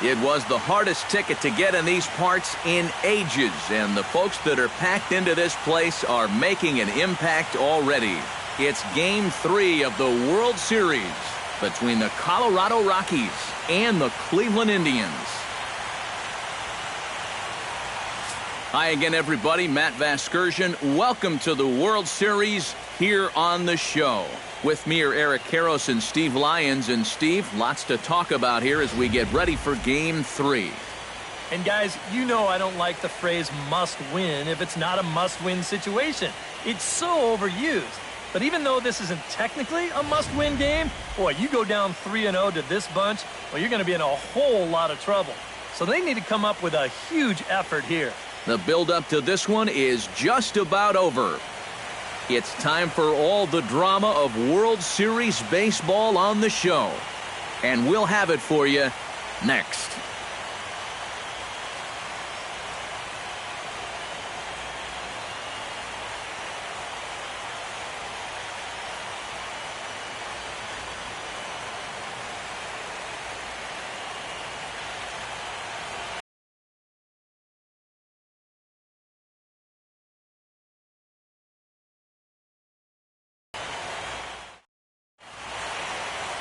It was the hardest ticket to get in these parts in ages, and the folks that are packed into this place are making an impact already. It's Game 3 of the World Series between the Colorado Rockies and the Cleveland Indians. Hi again, everybody. Matt Vasgersian. Welcome to the World Series here on the show. With me are Eric Karros and Steve Lyons. And Steve, lots to talk about here as we get ready for Game 3. And guys, you know I don't like the phrase must win if it's not a must-win situation. It's so overused. But even though this isn't technically a must-win game, boy, you go down 3-0 to this bunch, well, you're going to be in a whole lot of trouble. So they need to come up with a huge effort here. The build-up to this one is just about over. It's time for all the drama of World Series baseball on the show. And we'll have it for you next.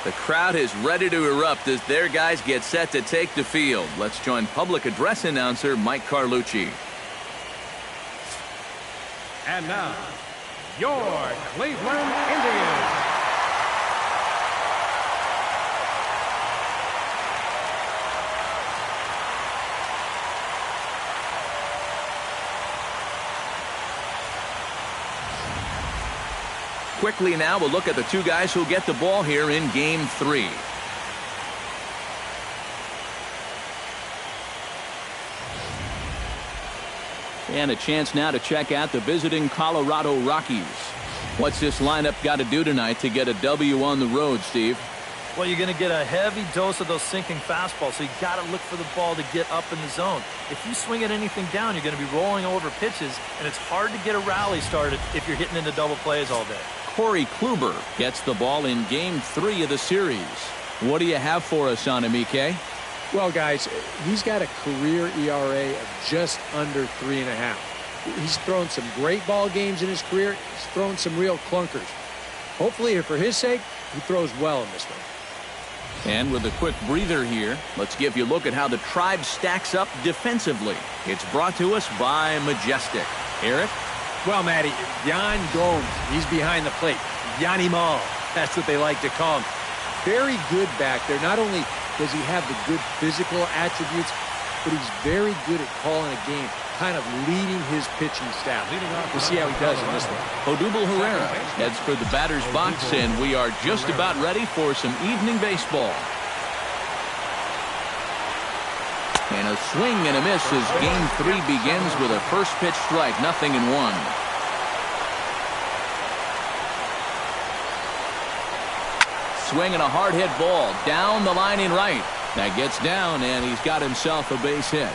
The crowd is ready to erupt as their guys get set to take the field. Let's join public address announcer Mike Carlucci. And now, your Cleveland Indians. Quickly now, we'll look at the two guys who'll get the ball here in Game 3. And a chance now to check out the visiting Colorado Rockies. What's this lineup got to do tonight to get a W on the road, Steve? Well, you're going to get a heavy dose of those sinking fastballs, so you got to look for the ball to get up in the zone. If you swing at anything down, you're going to be rolling over pitches, and it's hard to get a rally started if you're hitting into double plays all day. Corey Kluber gets the ball in Game 3 of the series. What do you have for us on him, EK? Well, guys, he's got a career ERA of just under 3.5. He's thrown some great ball games in his career. He's thrown some real clunkers. Hopefully, for his sake, he throws well in this one. And with a quick breather here, let's give you a look at how the Tribe stacks up defensively. It's brought to us by Majestic. Eric? Well, Matty, Yan Gomes, he's behind the plate. Yanni Mal, that's what they like to call him. Very good back there. Not only does he have the good physical attributes, but he's very good at calling a game, kind of leading his pitching staff. We'll see how he does in this one. Odubel Herrera heads for the batter's box, and we are just about ready for some evening baseball. And a swing and a miss as Game 3 begins with a first pitch strike, 0-1. Swing and a hard hit ball down the line in right. That gets down, and he's got himself a base hit.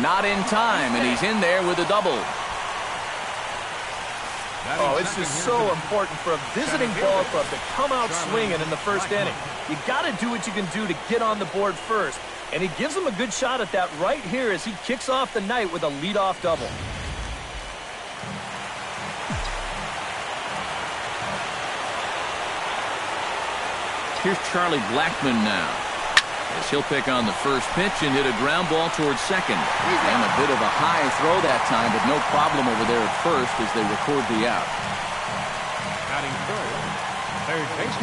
Not in time, and he's in there with a double. Oh, it's just so important for a visiting ball club to come out swinging in the first inning. You got to do what you can do to get on the board first. And he gives him a good shot at that right here as he kicks off the night with a leadoff double. Here's Charlie Blackmon now, as he'll pick on the first pitch and hit a ground ball towards second. And a bit of a high throw that time, but no problem over there at first as they record the out.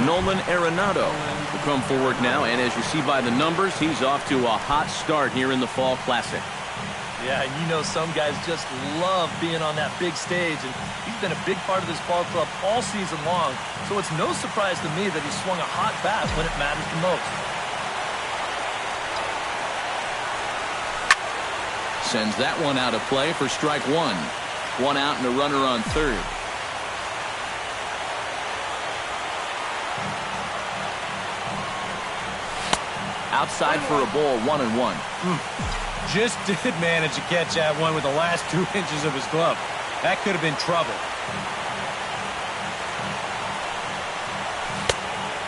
Nolan Arenado will come forward now, and as you see by the numbers, he's off to a hot start here in the Fall Classic. Yeah, you know some guys just love being on that big stage, and he's been a big part of this ball club all season long, so it's no surprise to me that he swung a hot bat when it matters the most. Sends that one out of play for strike one. One out and a runner on third. Outside for a ball, 1-1. Just did manage to catch that one with the last 2 inches of his glove. That could have been trouble.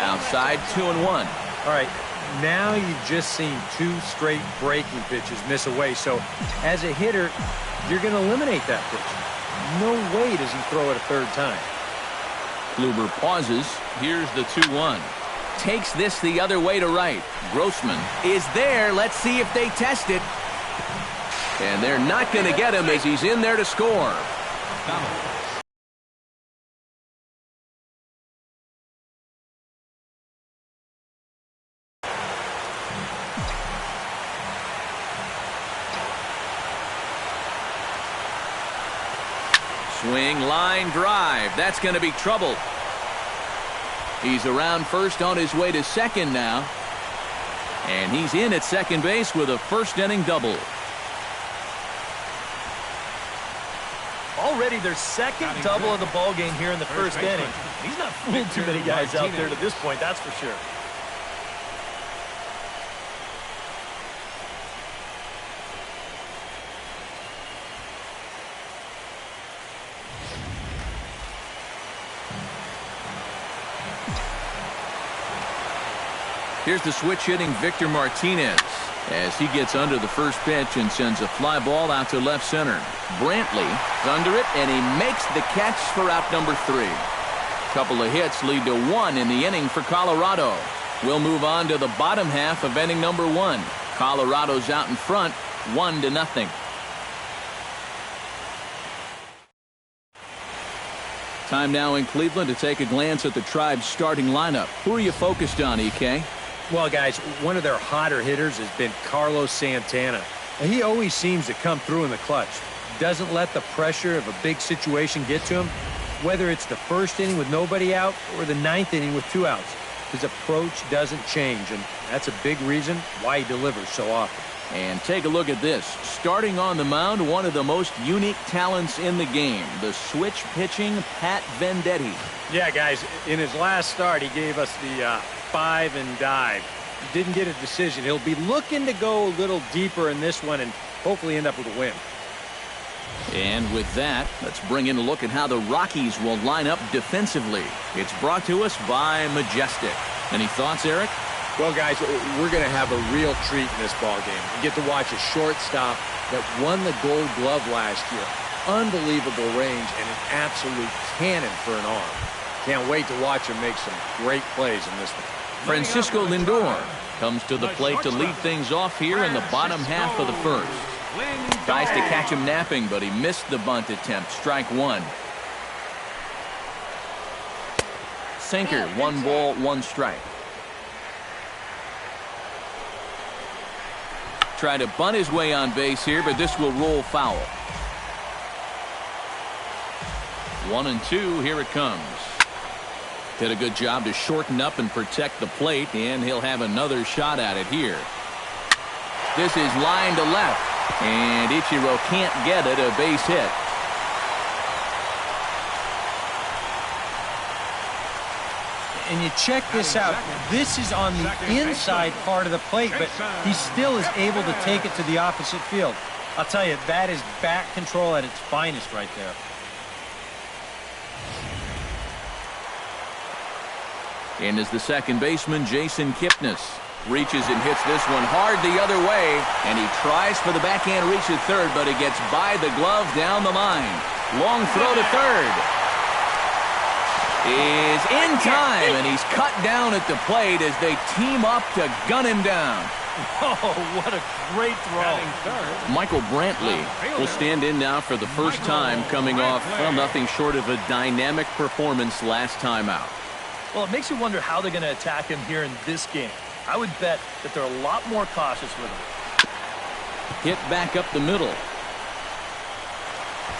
Outside, 2-1. All right, now you've just seen 2 straight breaking pitches miss away. So as a hitter, you're going to eliminate that pitch. No way does he throw it a third time. Kluber pauses. Here's the 2-1. Takes this the other way to right. Grossman is there. Let's see if they test it. And they're not going to get him as he's in there to score. Swing, line, drive. That's going to be trouble. He's around first on his way to second now. And he's in at second base with a first-inning double. Already their second double of the ball game here in the first inning. He's not fooled too many guys out there to this point, that's for sure. Here's the switch hitting Victor Martinez as he gets under the first pitch and sends a fly ball out to left center. Brantley under it, and he makes the catch for out number 3. Couple of hits lead to 1 in the inning for Colorado. We'll move on to the bottom half of inning number 1. Colorado's out in front, 1-0. Time now in Cleveland to take a glance at the Tribe's starting lineup. Who are you focused on, EK? Well, guys, one of their hotter hitters has been Carlos Santana. And he always seems to come through in the clutch. Doesn't let the pressure of a big situation get to him. Whether it's the first inning with nobody out or the 9th inning with 2 outs, his approach doesn't change, and that's a big reason why he delivers so often. And take a look at this. Starting on the mound, one of the most unique talents in the game, the switch pitching Pat Venditti. Yeah, guys, in his last start, he gave us the 5 and dive. He didn't get a decision. He'll be looking to go a little deeper in this one and hopefully end up with a win. And with that, let's bring in a look at how the Rockies will line up defensively. It's brought to us by Majestic. Any thoughts, Eric? Well, guys, we're going to have a real treat in this ball game. We get to watch a shortstop that won the Gold Glove last year. Unbelievable range and an absolute cannon for an arm. Can't wait to watch him make some great plays in this one. Francisco Lindor comes to the plate to lead things off here in the bottom half of the first. Tries to catch him napping, but he missed the bunt attempt. Strike 1. Sinker, 1 ball, 1 strike. Try to bunt his way on base here, but this will roll foul. 1-2, here it comes. Did a good job to shorten up and protect the plate, and he'll have another shot at it here. This is line to left, and Ichiro can't get it, a base hit. And you check this out. This is on the inside part of the plate, but he still is able to take it to the opposite field. I'll tell you, that is bat control at its finest right there. And as the second baseman, Jason Kipnis reaches and hits this one hard the other way, and he tries for the backhand reach at third, but it gets by the glove down the line. Long throw to third. Is in time, and he's cut down at the plate as they team up to gun him down. Oh, what a great throw. Michael Brantley will stand in now for the first time, coming off, well, nothing short of a dynamic performance last time out. Well, it makes you wonder how they're going to attack him here in this game. I would bet that they're a lot more cautious with him. Hit back up the middle.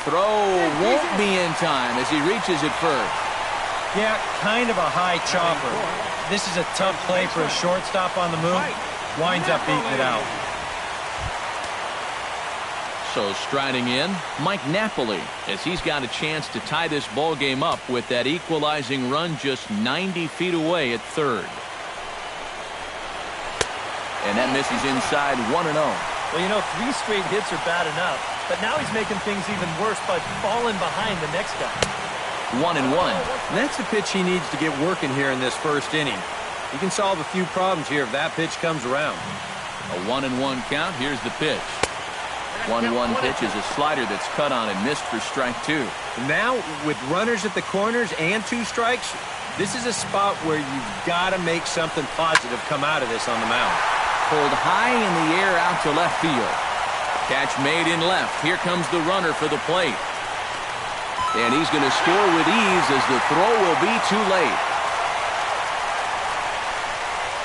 Throw won't be in time as he reaches it first. Yeah, kind of a high chopper. This is a tough play for a shortstop on the move. Winds up beating it out. So striding in, Mike Napoli, as he's got a chance to tie this ball game up with that equalizing run just 90 feet away at third. And that misses inside 1-0. Well, you know, 3 straight hits are bad enough, but now he's making things even worse by falling behind the next guy. 1-1. That's the pitch he needs to get working here in this first inning. He can solve a few problems here if that pitch comes around. A 1-1 count. Here's the pitch. 1-1 pitch is a slider that's cut on and missed for strike 2. Now, with runners at the corners and 2 strikes, this is a spot where you've got to make something positive come out of this on the mound. Pulled high in the air out to left field. Catch made in left. Here comes the runner for the plate. And he's going to score with ease as the throw will be too late.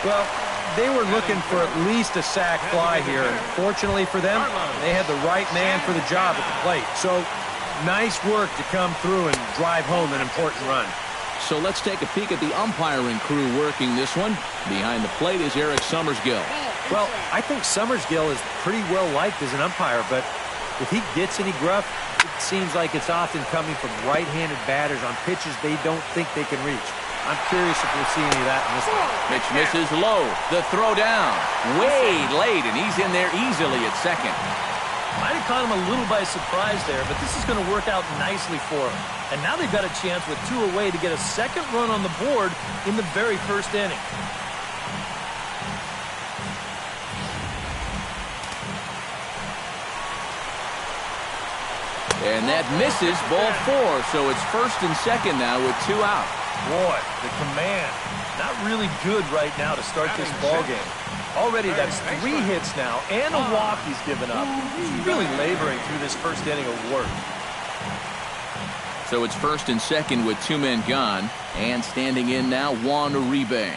Well, they were looking for at least a sac fly here. And fortunately for them, they had the right man for the job at the plate. So, nice work to come through and drive home an important run. So let's take a peek at the umpiring crew working this one. Behind the plate is Eric Summersgill. Well, I think Summersgill is pretty well liked as an umpire, but if he gets any gruff, it seems like it's often coming from right-handed batters on pitches they don't think they can reach. I'm curious if we'll see any of that in this one. Pitch misses low. The throw down. Way late, and he's in there easily at second. Might have caught him a little by surprise there, but this is going to work out nicely for him. And now they've got a chance with 2 away to get a second run on the board in the very first inning. And that misses ball 4, so it's first and second now with 2 out. Boy, the command, not really good right now to start this ball game. Already that's 3 hits now and a walk he's given up. He's really laboring through this first inning of work. So it's first and second with 2 men gone, and standing in now Juan Uribe.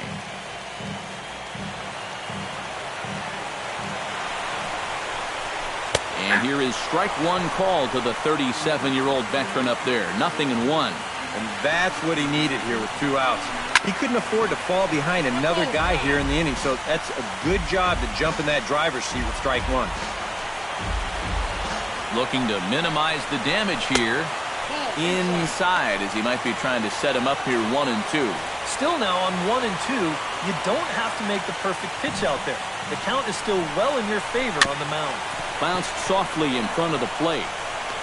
And here is strike 1 call to the 37-year-old veteran up there. 0-1. And that's what he needed here with 2 outs. He couldn't afford to fall behind another guy here in the inning, so that's a good job to jump in that driver's seat with strike 1. Looking to minimize the damage here. Inside, as he might be trying to set him up here 1-2. Still now on 1-2, you don't have to make the perfect pitch out there. The count is still well in your favor on the mound. Bounced softly in front of the plate.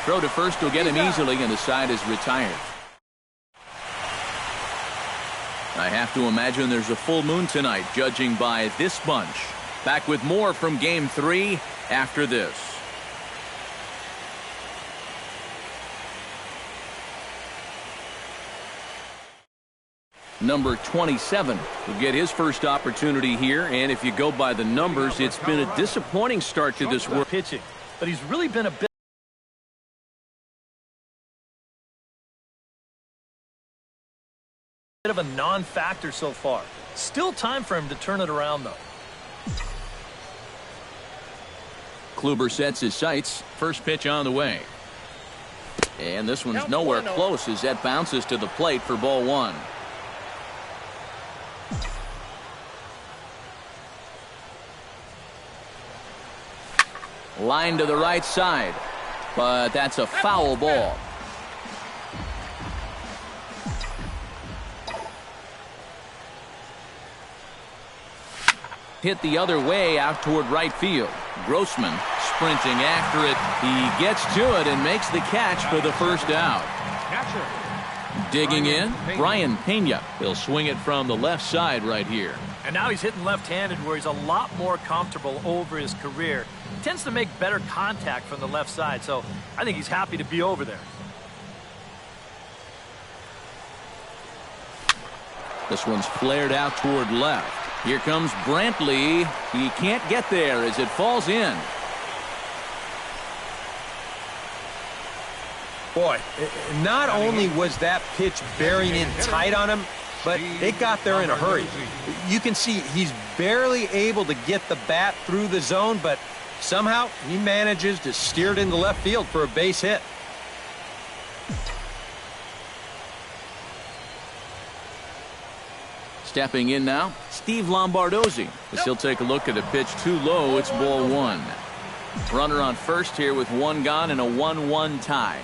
Throw to first will get him easily, and the side is retired. I have to imagine there's a full moon tonight, judging by this bunch. Back with more from Game 3 after this. Number 27 will get his first opportunity here, and if you go by the numbers, it's been a disappointing start to this work. Pitching, but he's really been a bit of a non-factor so far. Still time for him to turn it around, though. Kluber sets his sights. First pitch on the way. And this one's nowhere close as that bounces to the plate for ball 1. Line to the right side, but that's a foul ball. Hit the other way out toward right field. Grossman sprinting after it. He gets to it and makes the catch for the first out. Digging in, Brian Pena. He'll swing it from the left side right here. And now he's hitting left-handed where he's a lot more comfortable over his career. He tends to make better contact from the left side, so I think he's happy to be over there. This one's flared out toward left. Here comes Brantley. He can't get there as it falls in. Boy, not only was that pitch bearing in tight on him, but it got there in a hurry. You can see he's barely able to get the bat through the zone, but somehow he manages to steer it into left field for a base hit. Stepping in now, Steve Lombardozzi. As he'll take a look at a pitch too low, it's ball 1. Runner on first here with 1 gone and a 1-1 tie.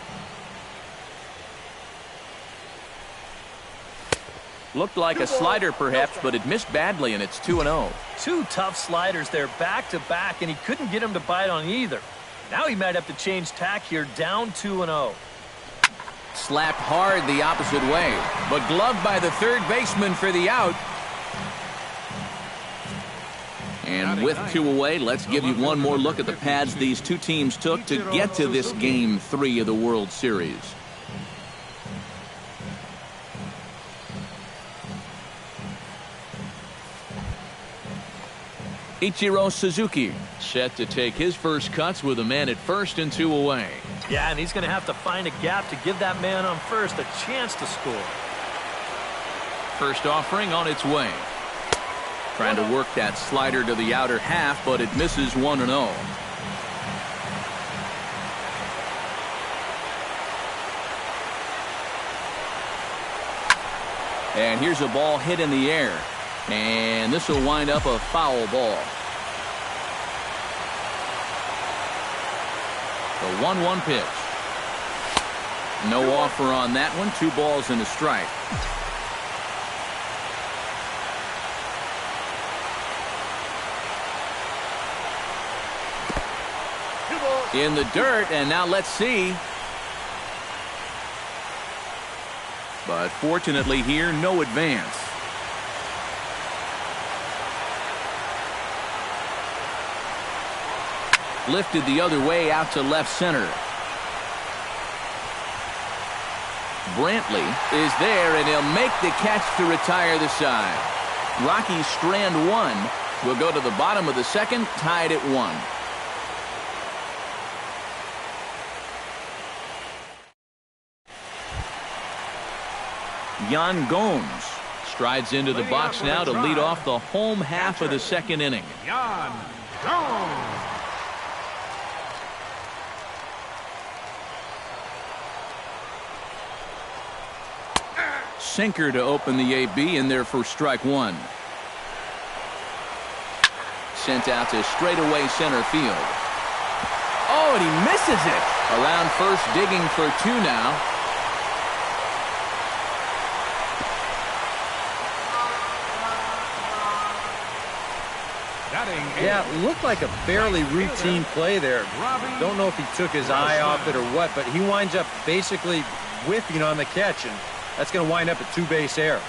Looked like a slider perhaps, but it missed badly, and it's 2-0. 2 tough sliders there back-to-back, and he couldn't get him to bite on either. Now he might have to change tack here, down 2-0. Slapped hard the opposite way, but gloved by the third baseman for the out. And with 2 away, let's give you one more look at the pads these two teams took to get to this Game 3 of the World Series. Ichiro Suzuki set to take his first cuts with a man at first and 2 away. Yeah, and he's going to have to find a gap to give that man on first a chance to score. First offering on its way. Trying to work that slider to the outer half, but it misses 1-0. And here's a ball hit in the air. And this will wind up a foul ball. The 1-1 pitch. No offer on that one. 2 balls and a strike. In the dirt, and now let's see. But fortunately here, no advance. Lifted the other way out to left center. Brantley is there, and he'll make the catch to retire the side. Rockies strand 1. Will go to the bottom of the second, tied at 1. Yan Gomes strides into the box now to lead off the home half of the second inning. Yan Gomes. Sinker to open the AB in there for strike 1. Sent out to straightaway center field. Oh, and he misses it. Around first, digging for 2 now. Yeah, it looked like a fairly routine play there. Don't know if he took his eye off it or what, but he winds up basically whiffing on the catch, and that's going to wind up a 2-base error.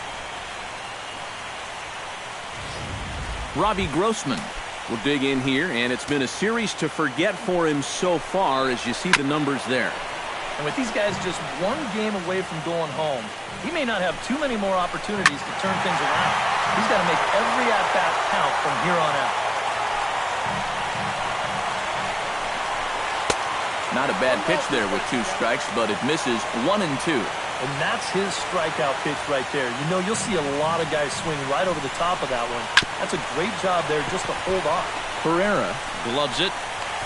Robbie Grossman will dig in here, and it's been a series to forget for him so far as you see the numbers there. And with these guys just 1 game away from going home, he may not have too many more opportunities to turn things around. He's got to make every at-bat count from here on out. Not a bad pitch there with 2 strikes, but it misses 1 and 2. And that's his strikeout pitch right there. You know, you'll see a lot of guys swing right over the top of that one. That's a great job there just to hold off. Pereira gloves it.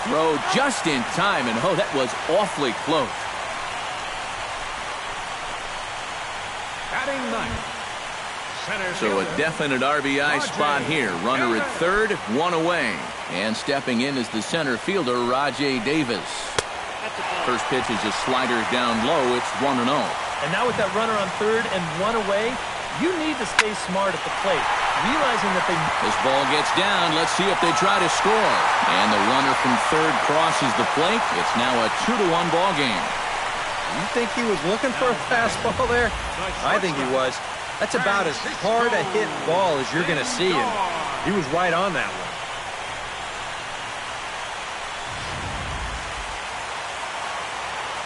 Throw just in time, and oh, that was awfully close. Batting 9th. So a definite RBI spot here. Runner at third, 1 away. And stepping in is the center fielder, Rajai Davis. First pitch is a slider down low. It's 1-0. And now with that runner on third and 1 away, you need to stay smart at the plate, realizing that they... This ball gets down. Let's see if they try to score. And the runner from third crosses the plate. It's now a 2-1 ball game. You think he was looking for a fastball there? I think he was. That's about as hard a hit ball as you're going to see, and he was right on that one.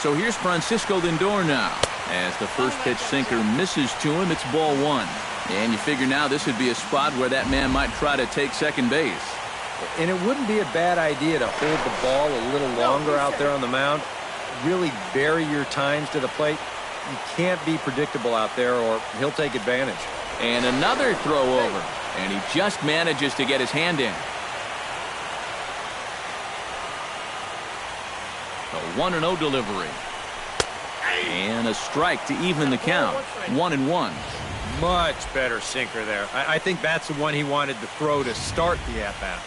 So here's Francisco Lindor now. As the first pitch sinker misses to him, it's ball 1. And you figure now this would be a spot where that man might try to take second base. And it wouldn't be a bad idea to hold the ball a little longer out there on the mound. Really vary your times to the plate. You can't be predictable out there or he'll take advantage. And another throw over. And he just manages to get his hand in. A 1-0 delivery. And a strike to even the count. 1-1. Much better sinker there. I think that's the one he wanted to throw to start the at-bat.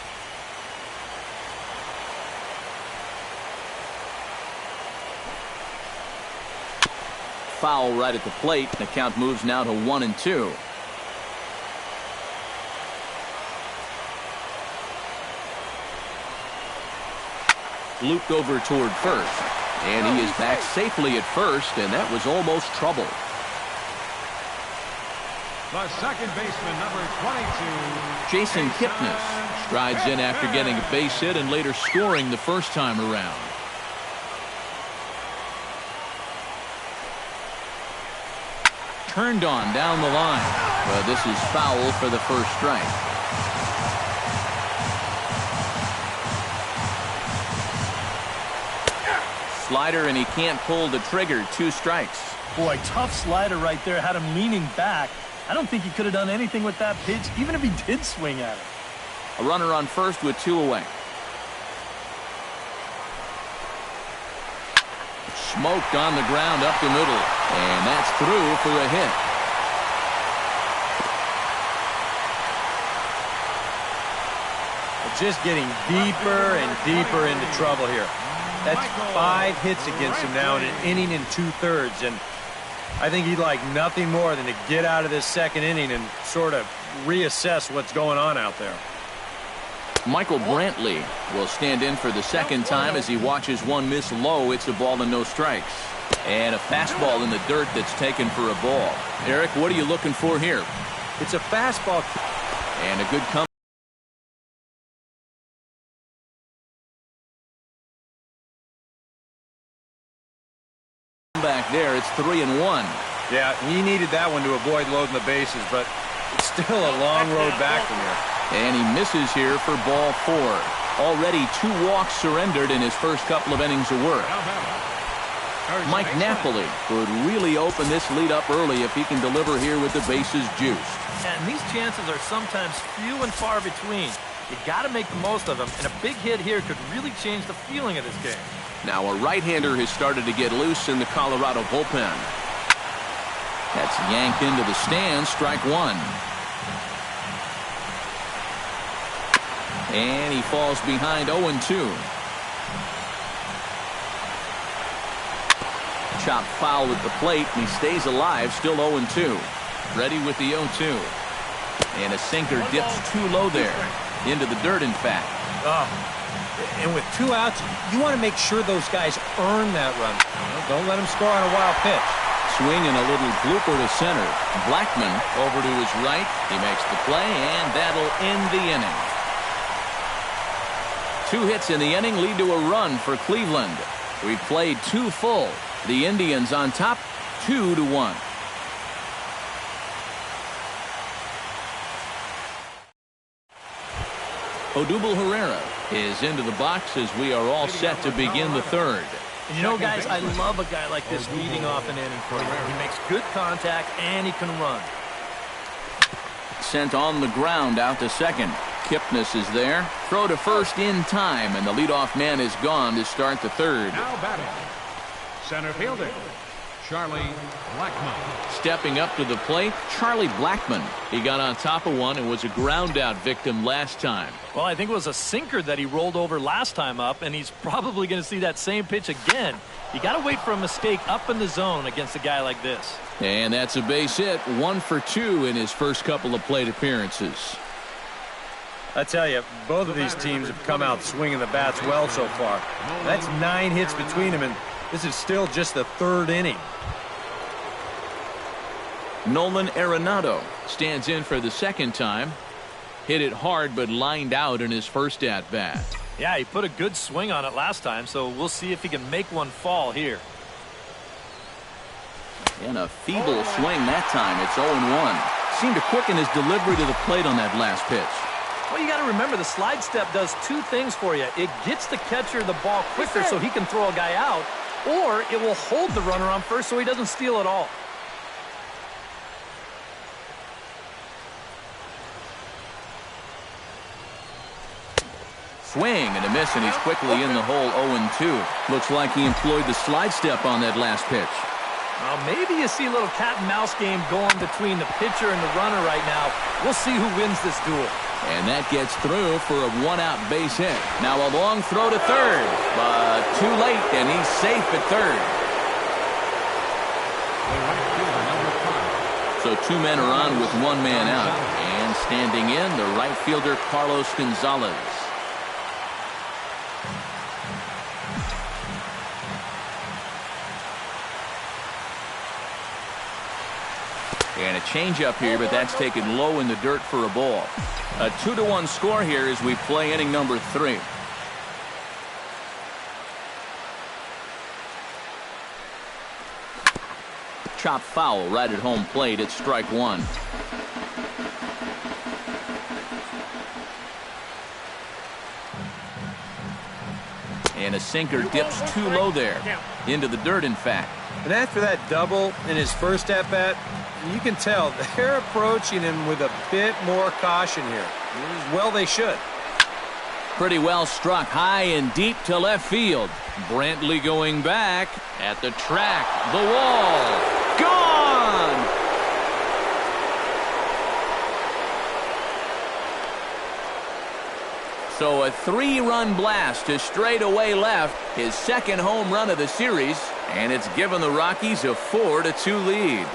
Foul right at the plate. The count moves now to 1-2. Looped over toward first. And he is back safely at first, and that was almost trouble. The second baseman, number 22. Jason Kipnis strides in after getting a base hit and later scoring the first time around. Turned on down the line, but this is foul for the first strike. Slider, and he can't pull the trigger. 2 strikes. Boy, tough slider right there. Had him leaning back. I don't think he could have done anything with that pitch, even if he did swing at it. A runner on first with 2 away. Smoked on the ground up the middle, and that's through for a hit. Just getting deeper and deeper into trouble here. That's 5 hits against him now in an inning and 2/3, and I think he'd like nothing more than to get out of this second inning and sort of reassess what's going on out there. Michael Brantley will stand in for the second time as he watches one miss low. It's a ball and no strikes. And a fastball in the dirt that's taken for a ball. Eric, what are you looking for here? It's a fastball. And a good comeback. Back there, it's 3-1. Yeah, he needed that one to avoid loading the bases, but it's still a long road back from here. And he misses here for ball 4. Already 2 walks surrendered in his first couple of innings of work. Mike Napoli could really open this lead up early if he can deliver here with the bases juiced. And these chances are sometimes few and far between. You got to make the most of them, and a big hit here could really change the feeling of this game. Now a right-hander has started to get loose in the Colorado bullpen. That's yanked into the stands, strike 1. And he falls behind 0-2. Chopped foul at the plate, and he stays alive, still 0-2. Ready with the 0-2. And a sinker dips too low there. Into the dirt, in fact. And with 2 outs, you want to make sure those guys earn that run. Don't let them score on a wild pitch. Swing and a little blooper to center. Blackman over to his right. He makes the play, and that'll end the inning. 2 hits in the inning lead to a run for Cleveland. We've played 2 full. The Indians on top, 2-1. Odubel Herrera is into the box as we are all set to begin the third. And you know, guys, I love a guy like this leading off an inning for you. He makes good contact, and he can run. Sent on the ground out to second. Kipnis is there. Throw to first in time, and the leadoff man is gone to start the third. Now batting, center fielder, Charlie Blackmon. Stepping up to the plate, Charlie Blackmon. He got on top of one and was a ground out victim last time. Well, I think it was a sinker that he rolled over last time up, and he's probably going to see that same pitch again. You got to wait for a mistake up in the zone against a guy like this. And that's a base hit, 1 for 2 in his first couple of plate appearances. I tell you, both of these teams have come out swinging the bats well so far. That's 9 hits between them, and this is still just the 3rd inning. Nolan Arenado stands in for the second time. Hit it hard but lined out in his first at-bat. Yeah, he put a good swing on it last time, so we'll see if he can make one fall here. And a feeble swing that time. It's 0-1. Seemed to quicken his delivery to the plate on that last pitch. Well, you got to remember the slide step does 2 things for you. It gets the catcher the ball quicker so he can throw a guy out, or it will hold the runner on first so he doesn't steal it all. Swing and a miss, and he's quickly in the hole. 0-2. Looks like he employed the slide step on that last pitch. Well, maybe you see a little cat and mouse game going between the pitcher and the runner right now. We'll see who wins this duel. And that gets through for a 1-out base hit. Now a long throw to third, but too late, and he's safe at third. So 2 men are on with 1 man out. And standing in, the right fielder, Carlos Gonzalez. And a changeup here, but that's taken low in the dirt for a ball. A 2-1 score here as we play inning number 3. Chop foul right at home plate. It's strike 1. And a sinker dips too low there. Into the dirt, in fact. And after that double in his first at-bat, you can tell they're approaching him with a bit more caution here. Well, they should. Pretty well struck high and deep to left field. Brantley going back at the track. The wall. Gone! So a 3-run blast to straightaway left, his second home run of the series, and it's given the Rockies a 4-2 lead.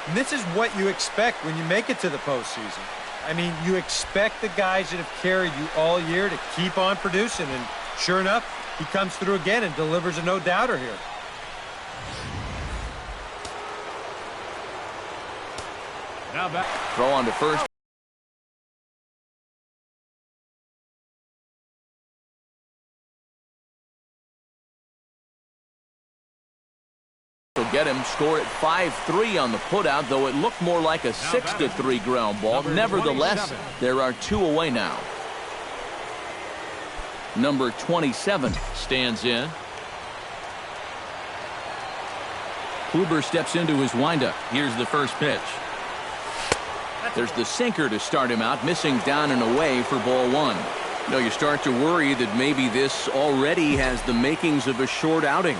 And this is what you expect when you make it to the postseason. I mean, you expect the guys that have carried you all year to keep on producing, and sure enough, he comes through again and delivers a no-doubter here. Now back. Throw on to first. Get him, score at 5-3 on the putout, though it looked more like a 6-3 ground ball. Nevertheless, there are 2 away now. Number 27 stands in. Kluber steps into his windup. Here's the first pitch. There's the sinker to start him out, missing down and away for ball 1. You know, you start to worry that maybe this already has the makings of a short outing.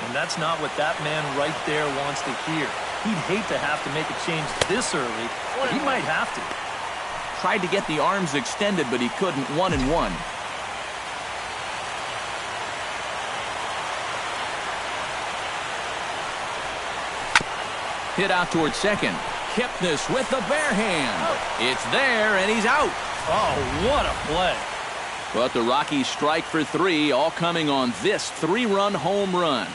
And that's not what that man right there wants to hear. He'd hate to have to make a change this early, but he might have to. Tried to get the arms extended, but he couldn't. 1-1. Hit out towards second. Kipnis with the bare hand. It's there, and he's out. Oh, what a play. But the Rockies strike for 3, all coming on this 3-run home run.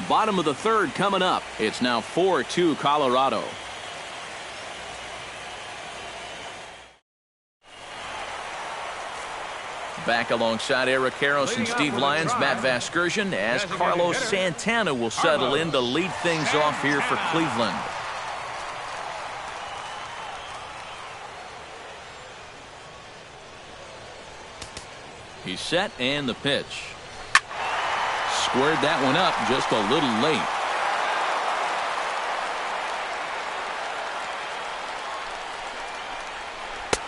Bottom of the 3rd coming up. It's now 4-2 Colorado. Back alongside Eric Karros and Steve Lyons, Matt Vasgersian, as Carlos Santana will settle in to lead things off here for Cleveland. He's set, and the pitch. Squared that one up just a little late.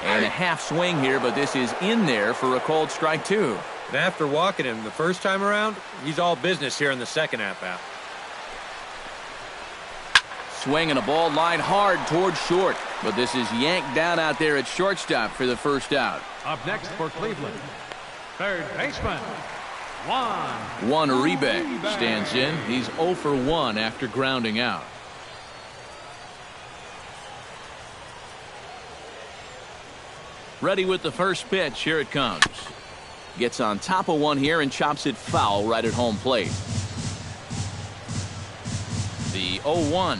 And a half swing here, but this is in there for a called strike 2. And after walking him the first time around, he's all business here in the second at-bat. Swinging a ball line hard towards short, but this is yanked down out there at shortstop for the first out. Up next for Cleveland, third baseman, Juan Uribe stands in. He's 0 for 1 after grounding out. Ready with the first pitch. Here it comes. Gets on top of one here and chops it foul right at home plate. The 0-1.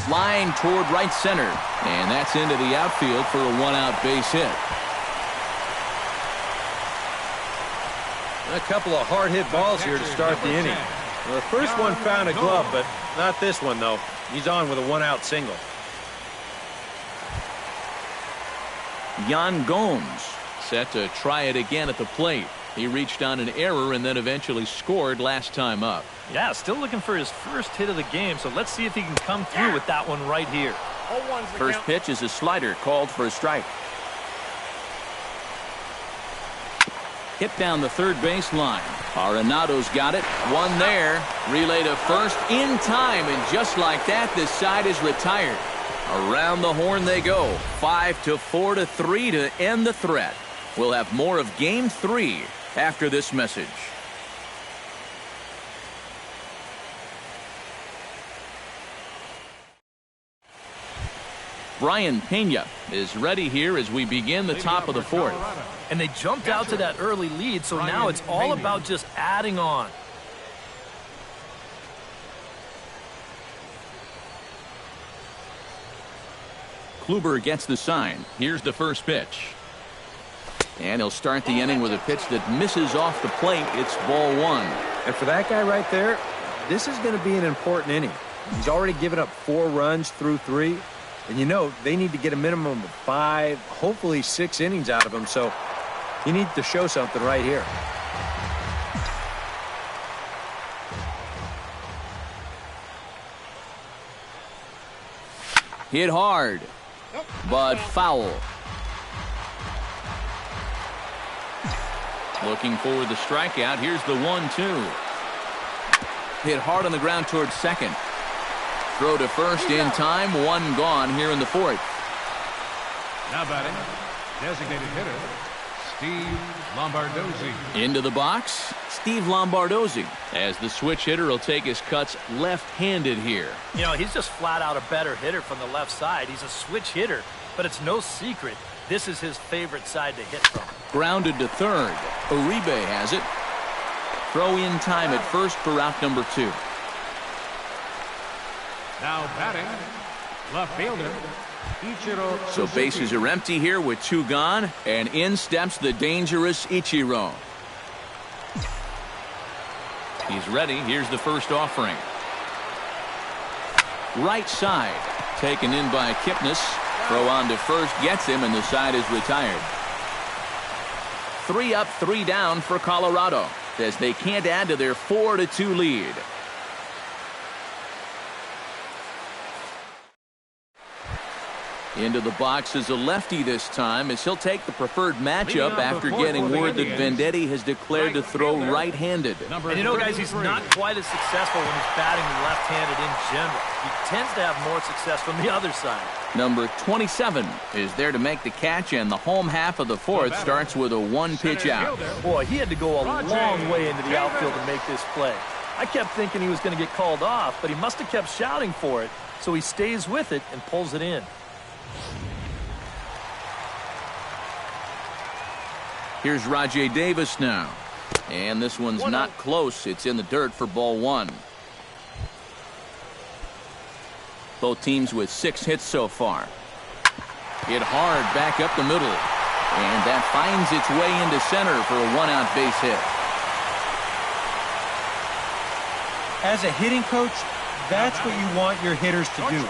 Flying toward right center. And that's into the outfield for a 1-out base hit. A couple of hard-hit balls here to start the inning. Well, the first one found a glove, but not this one, though. He's on with a 1-out single. Yan Gomes set to try it again at the plate. He reached on an error and then eventually scored last time up. Yeah, still looking for his first hit of the game, so let's see if he can come through with that one right here. First pitch is a slider called for a strike. Hit down the third base line. Arenado's got it. One there. Relay to first in time, and just like that, this side is retired. Around the horn they go. 5-4-3 to end the threat. We'll have more of Game 3 after this message. Brian Pena is ready here as we begin the top of the fourth. And they jumped out to that early lead, so now it's all about just adding on. Kluber gets the sign. Here's the first pitch. And he'll start the inning with a pitch that misses off the plate. It's ball one. And for that guy right there, this is going to be an important inning. He's already given up 4 runs through 3. And you know, they need to get a minimum of 5, hopefully 6 innings out of him. So he needs to show something right here. Hit hard, but foul. Looking for the strikeout. Here's the 1-2. Hit hard on the ground towards second. Throw to first in time. 1 gone here in the fourth. Now batting, designated hitter, Steve Lombardozzi. Into the box, Steve Lombardozzi, as the switch hitter will take his cuts left-handed here. You know, he's just flat out a better hitter from the left side. He's a switch hitter, but it's no secret this is his favorite side to hit from. Grounded to third. Uribe has it. Throw in time at first for out number 2. Now batting, left fielder, Ichiro So Suzuki. bases are empty here with 2 gone, and in steps the dangerous Ichiro. He's ready. Here's the first offering. Right side, taken in by Kipnis. Throw on to first, gets him, and the side is retired. 3 up, 3 down for Colorado, as they can't add to their 4-2 lead. Into the box is a lefty this time, as he'll take the preferred matchup after getting word that Venditti has declared to throw right-handed. And you know, guys, he's not quite as successful when he's batting left-handed in general. He tends to have more success from the other side. Number 27 is there to make the catch, and the home half of the fourth starts with a 1-pitch out. Boy, he had to go a long way into the outfield to make this play. I kept thinking he was going to get called off, but he must have kept shouting for it, so he stays with it and pulls it in. Here's Rajay Davis now. And this one's not close. It's in the dirt for ball 1. Both teams with 6 hits so far. Hit hard back up the middle. And that finds its way into center for a 1-out base hit. As a hitting coach, that's what you want your hitters to do.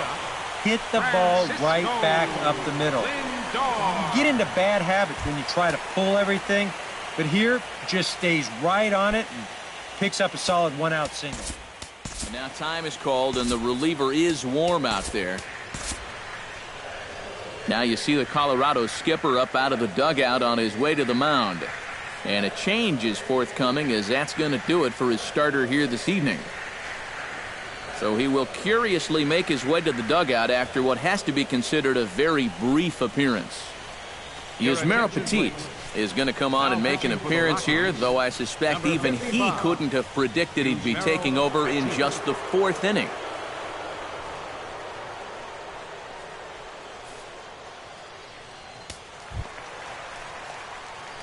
Hit the ball right back up the middle. You get into bad habits when you try to pull everything, but here just stays right on it and picks up a solid 1-out single. And now time is called, and the reliever is warm out there. Now you see the Colorado skipper up out of the dugout on his way to the mound. And a change is forthcoming, as that's going to do it for his starter here this evening. So he will curiously make his way to the dugout after what has to be considered a very brief appearance. Yusmeiro Petit is going to come on and make an appearance here, though I suspect even he couldn't have predicted he'd be taking over in just the 4th inning.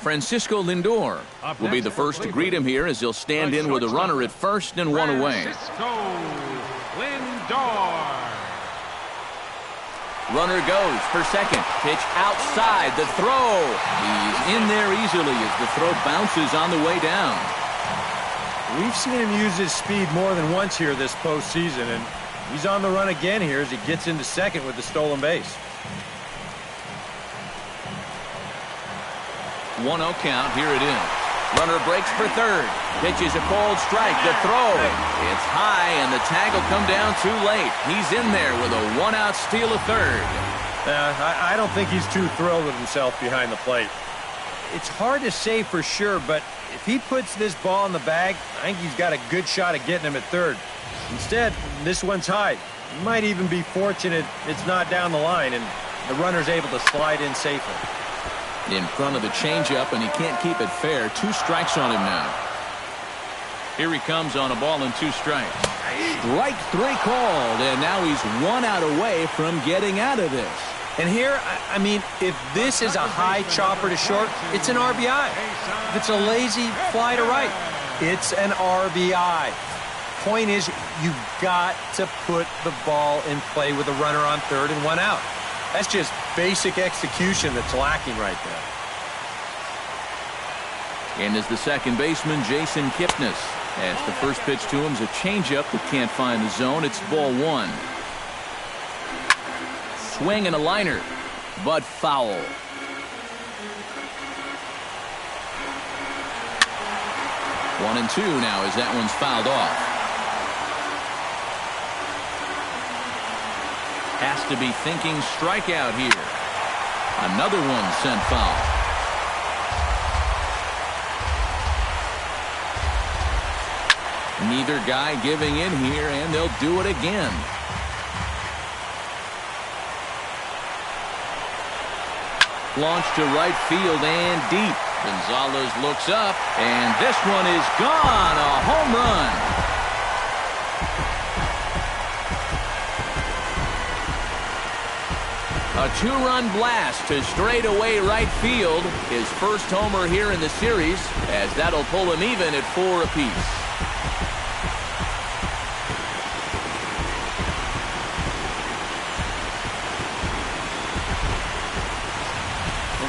Francisco Lindor will be the first to greet him here, as he'll stand in with a runner at first and 1 away. Francisco Lindor. Runner goes for second. Pitch outside. The throw. He's in there easily as the throw bounces on the way down. We've seen him use his speed more than once here this postseason, and he's on the run again here as he gets into second with the stolen base. 1-0 count. Here it is. Runner breaks for third. Pitches a cold strike. The throw. It's high, and the tag will come down too late. He's in there with a 1-out steal of third. I don't think he's too thrilled with himself behind the plate. It's hard to say for sure, but if he puts this ball in the bag, I think he's got a good shot at getting him at third. Instead, this one's high. He might even be fortunate it's not down the line, and the runner's able to slide in safely. In front of the changeup, and he can't keep it fair. 2 strikes on him now. Here he comes on a ball and 2 strikes. Strike 3 called, and now he's 1 out away from getting out of this. And here, I mean, if this is a high chopper to short, it's an RBI. If it's a lazy fly to right, it's an RBI. Point is, you've got to put the ball in play with a runner on third and one out. That's just basic execution that's lacking right there. And is the second baseman, Jason Kipnis. As the first pitch to him is a changeup that can't find the zone. It's ball one. Swing and a liner, but foul. 1-2 now as that one's fouled off. Has to be thinking strikeout here. Another one sent foul. Neither guy giving in here, and they'll do it again. Launched to right field and deep. Gonzalez looks up, and this one is gone. A home run. A two-run blast to straightaway right field. His first homer here in the series, as that'll pull him even at 4 apiece.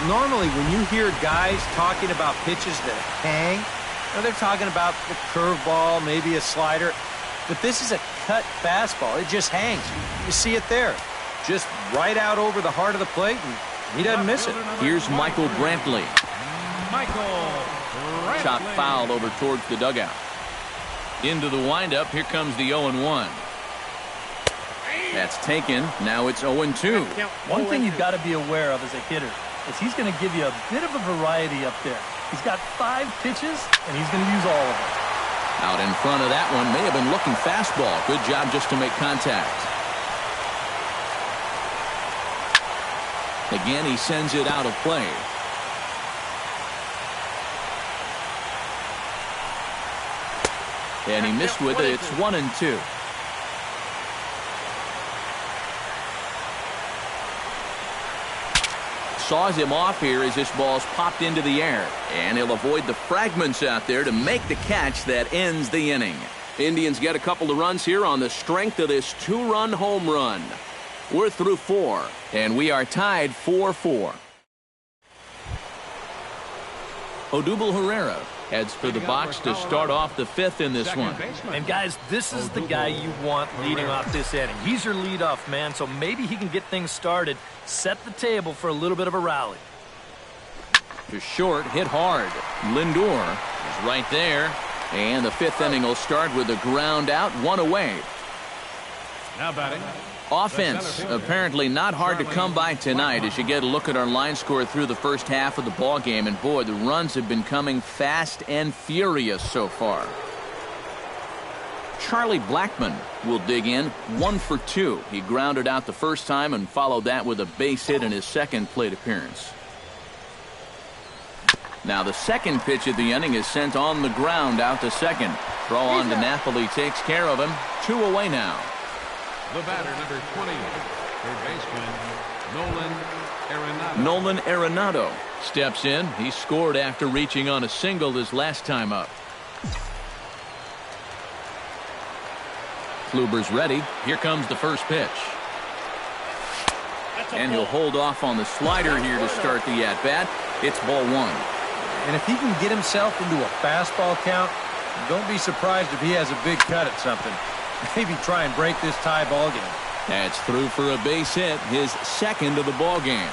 Normally, when you hear guys talking about pitches that hang, they're talking about the curveball, maybe a slider. But this is a cut fastball. It just hangs. You see it there. Just right out over the heart of the plate, and he doesn't miss it. Here's Michael Brantley. Chop foul over towards the dugout. Into the windup. Here comes the 0-1. That's taken. Now it's 0-2. One thing you've got to be aware of as a hitter is he's going to give you a bit of a variety up there. He's got 5 pitches, and he's going to use all of them. Out in front of that one, may have been looking fastball. Good job just to make contact. Again, he sends it out of play. And he missed with it. It's 1-2. Saws him off here as this ball's popped into the air. And he'll avoid the fragments out there to make the catch that ends the inning. Indians get a couple of runs here on the strength of this 2-run home run. We're through 4, and we are tied 4-4. Odubel Herrera heads for the box to start off the 5th in this one. And guys, this is the guy you want leading off this inning. He's your leadoff man, so maybe he can get things started, set the table for a little bit of a rally. To short, hit hard. Lindor is right there, and the 5th inning will start with a ground out, 1 away. Now batting. Offense apparently not hard to come by tonight as you get a look at our line score through the first half of the ball game, and boy, the runs have been coming fast and furious so far. Charlie Blackmon will dig in, 1 for 2. He grounded out the first time and followed that with a base hit in his second plate appearance. Now the second pitch of the inning is sent on the ground out to second. Throw on to Napoli takes care of him. 2 away now. The batter, number 20, third baseman, Nolan Arenado steps in. He scored after reaching on a single his last time up. Kluber's ready. Here comes the first pitch. And he'll hold off on the slider here to start the at-bat. It's ball 1. And if he can get himself into a fastball count, don't be surprised if he has a big cut at something. Maybe try and break this tie ball game. That's through for a base hit, his second of the ball game.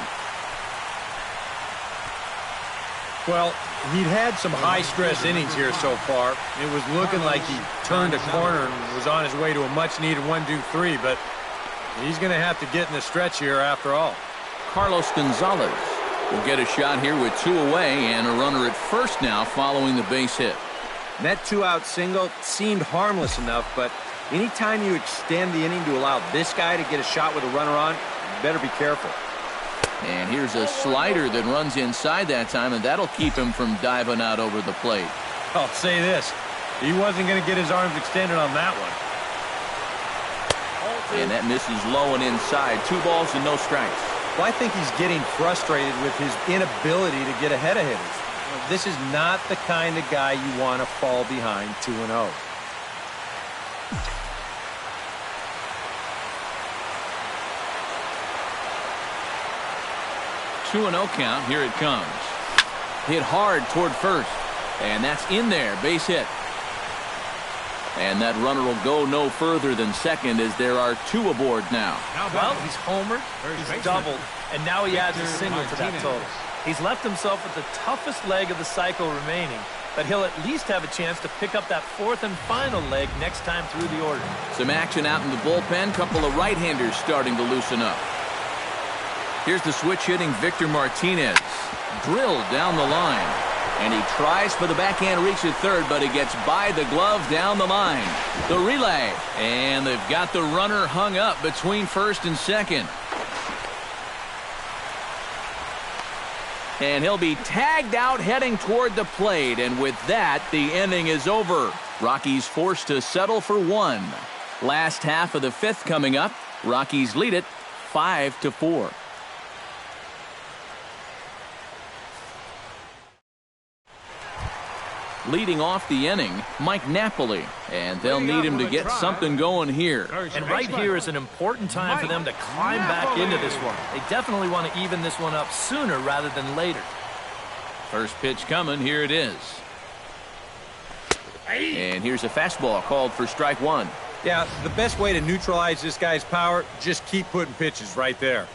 Well, he'd had some high-stress innings here so far. It was looking like he turned a corner and was on his way to a much-needed 1-2-3, but he's going to have to get in the stretch here after all. Carlos Gonzalez will get a shot here with 2 away and a runner at first now following the base hit. And that 2-out single seemed harmless enough, but anytime you extend the inning to allow this guy to get a shot with a runner on, you better be careful. And here's a slider that runs inside that time, and that'll keep him from diving out over the plate. I'll say this, he wasn't going to get his arms extended on that one. And that misses low and inside. 2 balls and no strikes. Well, I think he's getting frustrated with his inability to get ahead of hitters. This is not the kind of guy you want to fall behind 2-0. Two and 0 count. Here it comes. Hit hard toward first. And that's in there. Base hit. And that runner will go no further than second as there are two aboard now. Well, he's homered, he's doubled, and now he adds a single to that total. He's left himself with the toughest leg of the cycle remaining, but he'll at least have a chance to pick up that fourth and final leg next time through the order. Some action out in the bullpen. Couple of right-handers starting to loosen up. Here's the switch-hitting Victor Martinez. Drilled down the line. And he tries for the backhand reach at third, but he gets by the glove down the line. The relay. And they've got the runner hung up between first and second. And he'll be tagged out heading toward the plate. And with that, the inning is over. Rockies forced to settle for one. Last half of the fifth coming up. Rockies lead it 5-4. Leading off the inning, Mike Napoli, and they'll need him to get something going here. And right here is an important time for them to climb back into this one. They definitely want to even this one up sooner rather than later. First pitch coming, here it is. And here's a fastball called for strike one. Yeah, the best way to neutralize this guy's power, just keep putting pitches right there.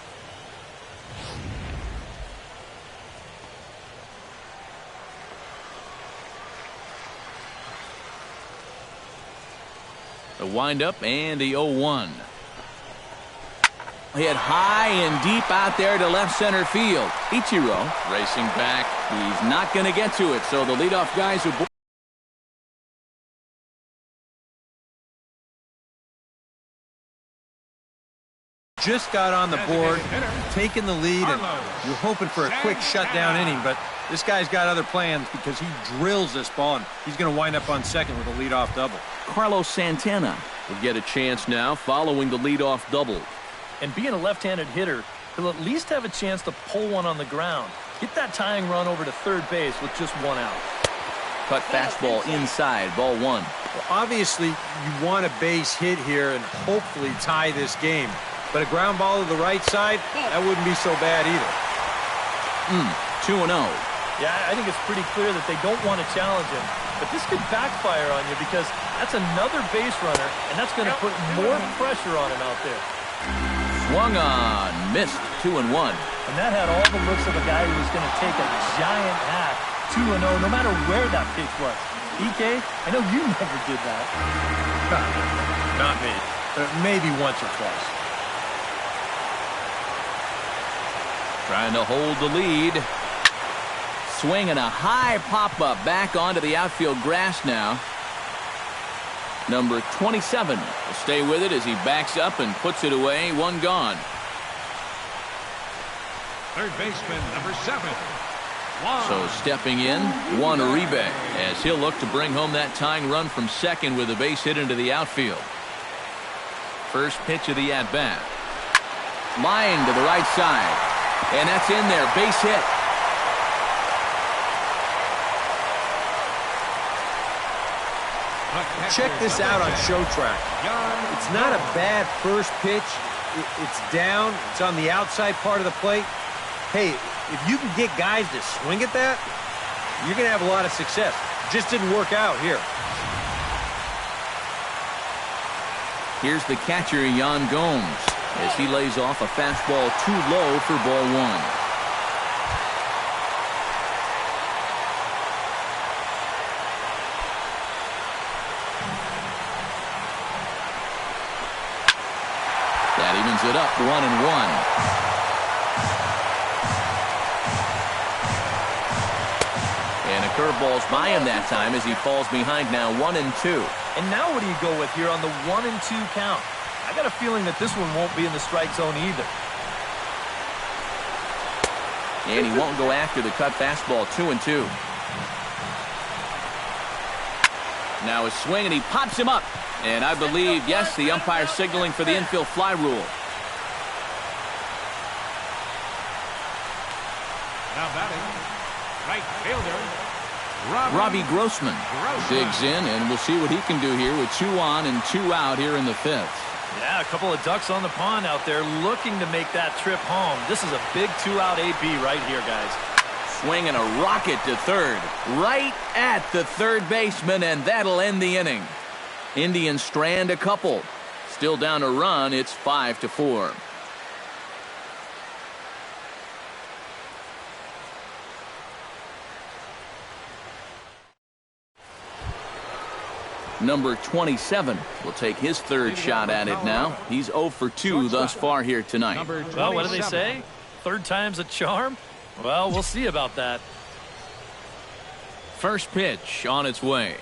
The windup and the 0-1. Hit high and deep out there to left center field. Ichiro racing back. He's not going to get to it, so the leadoff guys are just got on the board, taking the lead, and you're hoping for a quick shutdown inning, but this guy's got other plans because he drills this ball, and he's going to wind up on second with a leadoff double. Carlos Santana will get a chance now following the leadoff double. And being a left-handed hitter, he'll at least have a chance to pull one on the ground. Get that tying run over to third base with just one out. Cut fastball inside, ball one. Well, obviously, you want a base hit here and hopefully tie this game. But a ground ball to the right side, that wouldn't be so bad either. 2-0. Yeah, I think it's pretty clear that they don't want to challenge him. But this could backfire on you because that's another base runner, and that's going to put more pressure on him out there. Swung on, missed, 2-1. And that had all the looks of a guy who was going to take a giant hack, 2-0, no matter where that pitch was. EK, I know you never did that. Not me. Maybe once or twice. Trying to hold the lead. Swinging a high pop-up back onto the outfield grass now. Number 27 will stay with it as he backs up and puts it away. One gone. Third baseman, number 7. So stepping in, Juan Uribe, as he'll look to bring home that tying run from second with a base hit into the outfield. First pitch of the at-bat. Line to the right side. And that's in there. Base hit. Check this out on Show Track. It's not a bad first pitch. It's down. It's on the outside part of the plate. Hey, if you can get guys to swing at that, you're going to have a lot of success. Just didn't work out here. Here's the catcher, Yan Gomes, as he lays off a fastball too low for ball one. That evens it up, 1-1. And a curveball's by him that time as he falls behind now, 1-2. And now what do you go with here on the 1-2 count? I got a feeling that this one won't be in the strike zone either. And he won't go after the cut fastball, 2-2. Now a swing, and he pops him up. And I believe, yes, the umpire signaling for the infield fly rule. batting, right fielder, Robbie Grossman digs in, and we'll see what he can do here with 2 on and 2 out here in the 5th. Yeah, a couple of ducks on the pond out there looking to make that trip home. This is a big 2-out AB right here, guys. Swinging a rocket to third, right at the third baseman, and that'll end the inning. Indians strand a couple. Still down a run. It's 5-4. Number 27 will take his third shot at it now. He's 0 for 2 thus far here tonight. Well, what do they say? Third time's a charm? Well, we'll see about that. First pitch on its way.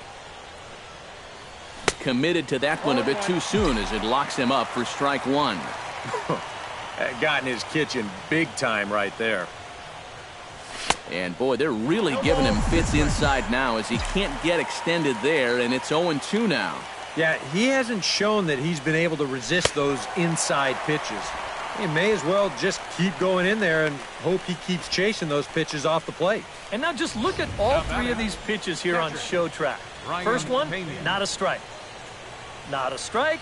Committed to that one a bit too soon as it locks him up for strike 1. Got in his kitchen big time right there. And boy, they're really giving him fits inside now as he can't get extended there, and it's 0-2 now. Yeah, he hasn't shown that he's been able to resist those inside pitches. He may as well just keep going in there and hope he keeps chasing those pitches off the plate. And now just look at all 3 of these pitches here on show track. First one, not a strike. Not a strike.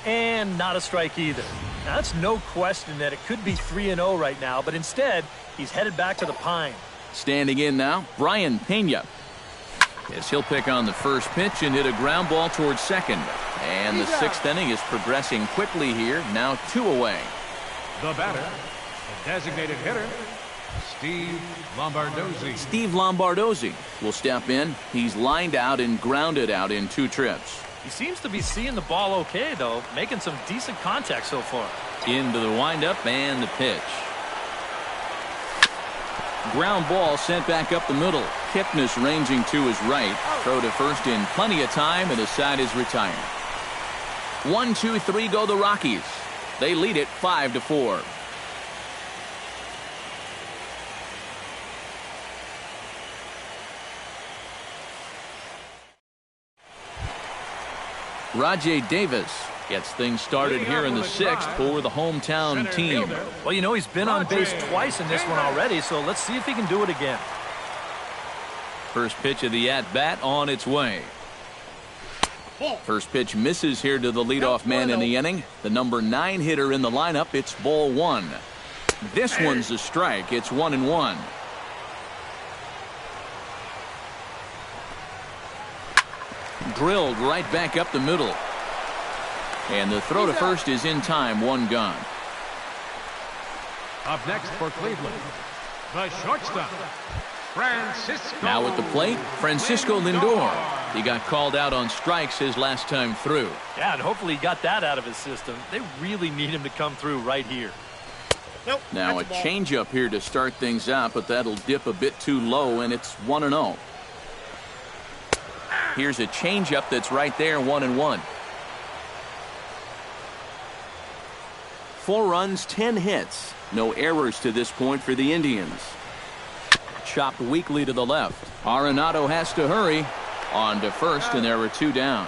And not a strike either. Now, that's no question that it could be 3-0 right now, but instead, he's headed back to the pine. Standing in now, Brian Pena. As he'll pick on the first pitch and hit a ground ball towards second. And the 6th inning is progressing quickly here, now 2 away. the batter, the designated hitter, Steve Lombardozzi. Steve Lombardozzi will step in. He's lined out and grounded out in 2 trips. He seems to be seeing the ball okay, though, making some decent contact so far. Into the windup and the pitch. Ground ball sent back up the middle. Kipnis ranging to his right. Throw to first in plenty of time, and the side is retired. 1, 2, 3 go the Rockies. They lead it 5-4. Rajay Davis gets things started here in the 6th for the hometown team. Well, you know, he's been on base twice in this one already, so let's see if he can do it again. First pitch of the at-bat on its way. First pitch misses here to the leadoff man in the inning. The number 9 hitter in the lineup. It's ball 1. This one's a strike. It's 1-1. Drilled right back up the middle. And the throw to first is in time. 1 gone. Up next for Cleveland, the shortstop, Francisco. Now at the plate, Francisco Lindor. He got called out on strikes his last time through. Yeah, and hopefully he got that out of his system. They really need him to come through right here. Now a changeup here to start things out, but that'll dip a bit too low, and it's 1-0. Here's a changeup that's right there, 1-1. 4 runs, 10 hits. No errors to this point for the Indians. Chopped weakly to the left. Arenado has to hurry. On to first, and there are 2 down.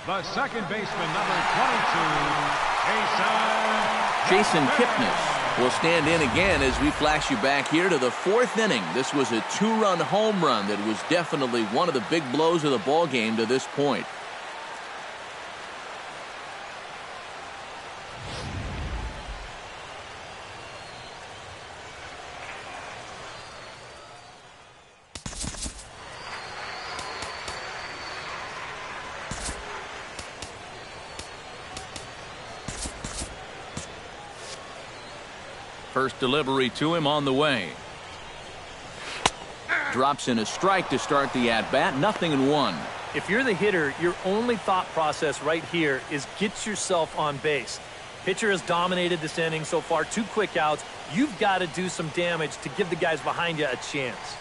The second baseman, number 22, Jason Kipnis will stand in again as we flash you back here to the 4th inning. This was a 2-run home run that was definitely one of the big blows of the ball game to this point. First delivery to him on the way. Drops in a strike to start the at-bat. 0-1. If you're the hitter, your only thought process right here is get yourself on base. Pitcher has dominated this inning so far. 2 quick outs. You've got to do some damage to give the guys behind you a chance.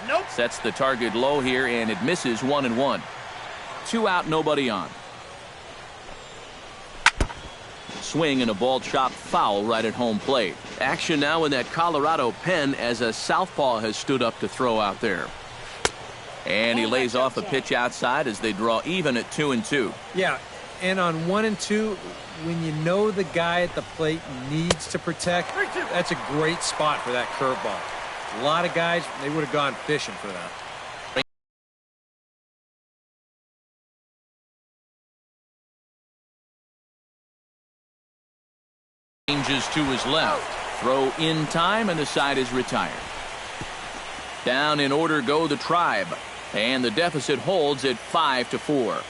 Nope. Sets the target low here, and it misses. 1-1. 2 out, nobody on. Swing and a ball chopped foul right at home plate. Action now in that Colorado pen as a southpaw has stood up to throw out there. And he lays off a pitch outside as they draw even at 2-2. Yeah, And on 1 and 2, when you know the guy at the plate needs to protect, that's a great spot for that curveball. A lot of guys, they would have gone fishing for that. Changes to his left. Throw in time, and the side is retired. Down in order go the Tribe. And the deficit holds at 5-4.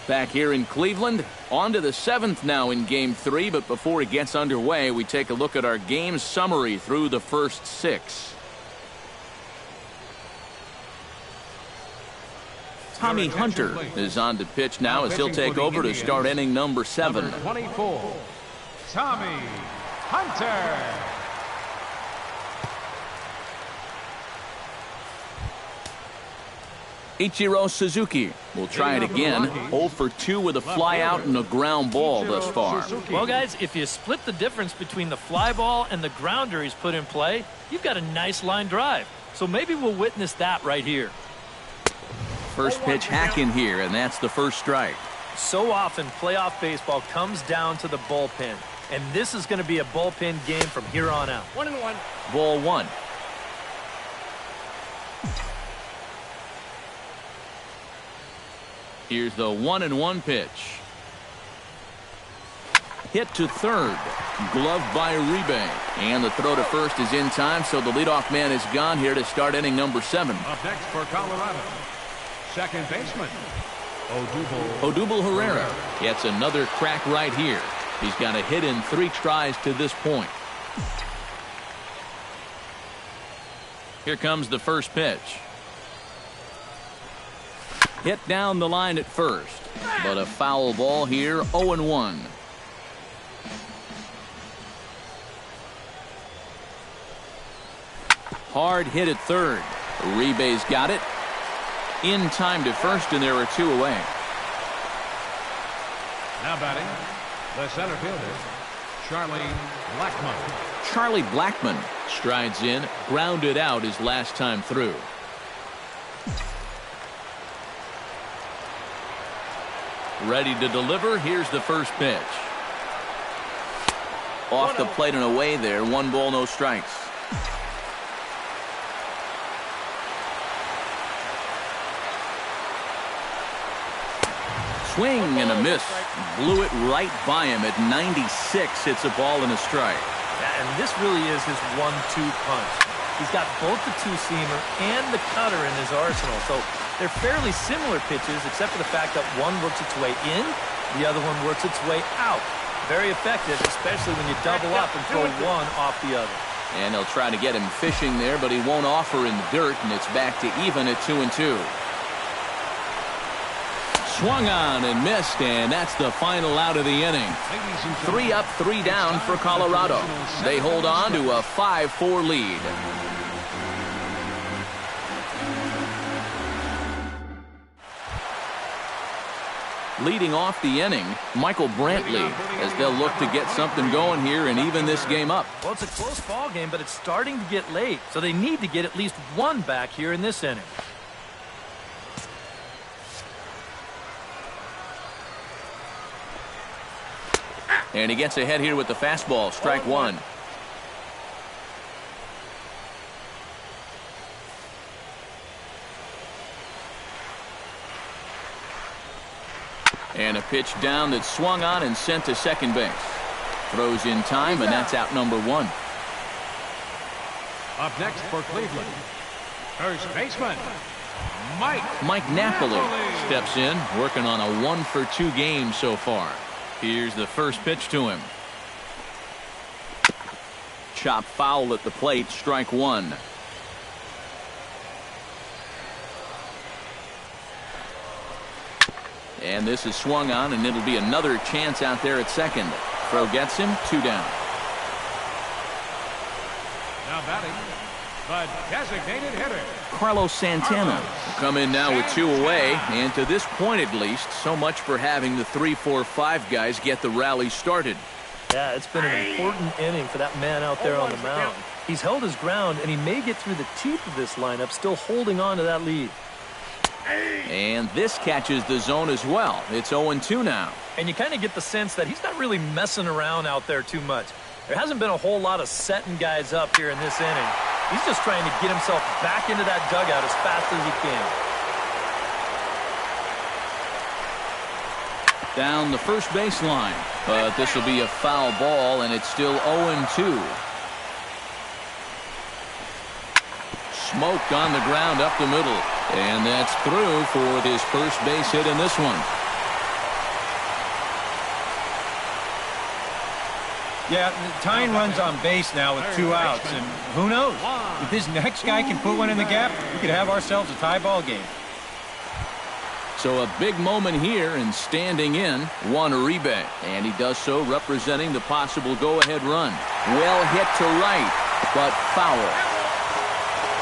Back here in Cleveland, on to the 7th now in Game 3, but before it gets underway, we take a look at our game summary through the first 6. Tommy Hunter is on to pitch now as he'll take over to start inning number 7. Number 24, Tommy Hunter. Ichiro Suzuki will try it again. 0 for 2 with a fly out and a ground ball thus far. Well, guys, if you split the difference between the fly ball and the grounder he's put in play, you've got a nice line drive. So maybe we'll witness that right here. First pitch hack in here, and that's the first strike. So often playoff baseball comes down to the bullpen, and this is going to be a bullpen game from here on out. 1-1. Ball 1. Here's the 1-1 pitch. Hit to third. Gloved by Uribe. And the throw to first is in time, so the leadoff man is gone here to start inning number 7. Up next for Colorado, second baseman, Odubel Herrera gets another crack right here. He's got a hit in 3 tries to this point. Here comes the first pitch. Hit down the line at first, but a foul ball here, 0-1. Hard hit at third. Uribe's got it. In time to first, and there are 2 away. now batting, the center fielder, Charlie Blackmon. Charlie Blackmon strides in, grounded out his last time through. Ready to deliver. Here's the first pitch. Off the plate and away there. 1 ball, no strikes. Swing and a miss. Blew it right by him at 96. It's a ball and a strike. And this really is his 1-2 punch. He's got both the two-seamer and the cutter in his arsenal. So they're fairly similar pitches, except for the fact that one works its way in, the other one works its way out. Very effective, especially when you double up and throw one off the other. And they'll try to get him fishing there, but he won't offer in the dirt, and it's back to even at 2-2. Swung on and missed, and that's the final out of the inning. 3 up, 3 down for Colorado. They hold on to a 5-4 lead. Leading off the inning, Michael Brantley, as they'll look to get something going here and even this game up. Well, it's a close ball game, but it's starting to get late, so they need to get at least one back here in this inning. And he gets ahead here with the fastball, strike 1. And a pitch down that swung on and sent to second base. Throws in time, and that's out number 1. Up next for Cleveland, first baseman, Mike Napoli steps in, working on a 1-for-2 game so far. Here's the first pitch to him. Chop foul at the plate, strike 1. And this is swung on, and it'll be another chance out there at second. Throw gets him, 2 down. now batting, the designated hitter, Carlos Santana will come in now with 2 away, and to this point at least, so much for having the 3-4-5 guys get the rally started. Yeah, it's been an important inning for that man out there on the mound. He's held his ground, and he may get through the teeth of this lineup, still holding on to that lead. And this catches the zone as well. It's 0-2 now. And you kind of get the sense that he's not really messing around out there too much. There hasn't been a whole lot of setting guys up here in this inning. He's just trying to get himself back into that dugout as fast as he can. Down the first baseline. But this will be a foul ball, and it's still 0-2. Smoked on the ground up the middle. And that's through for his first base hit in this one. Yeah, tying runs on base now with 2 outs. And who knows? If this next guy can put one in the gap, we could have ourselves a tie ball game. So a big moment here, and standing in, Juan Uribe. And he does so representing the possible go-ahead run. Well hit to right, but foul.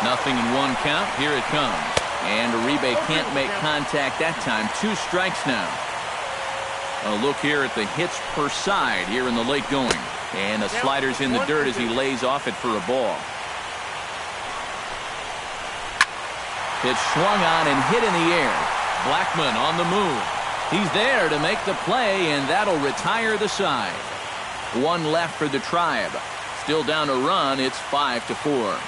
Nothing in 1 count. Here it comes. And Uribe can't make contact that time. 2 strikes now. A look here at the hits per side here in the late going. And the slider's in the dirt as he lays off it for a ball. Pitch swung on and hit in the air. Blackmon on the move. He's there to make the play, and that'll retire the side. 1 left for the Tribe. Still down a run. It's 5-4.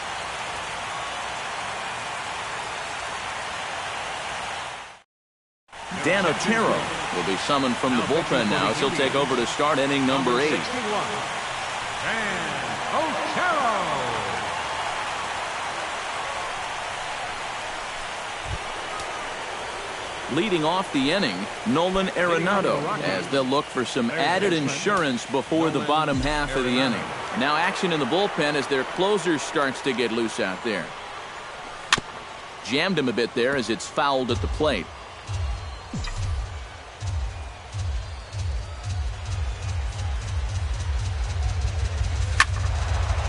Dan Otero will be summoned from the bullpen now as he'll take over to start inning number 8. Dan Otero. Leading off the inning, Nolan Arenado, as they'll look for some added insurance before the bottom half of the inning. Now action in the bullpen as their closer starts to get loose out there. Jammed him a bit there as it's fouled at the plate.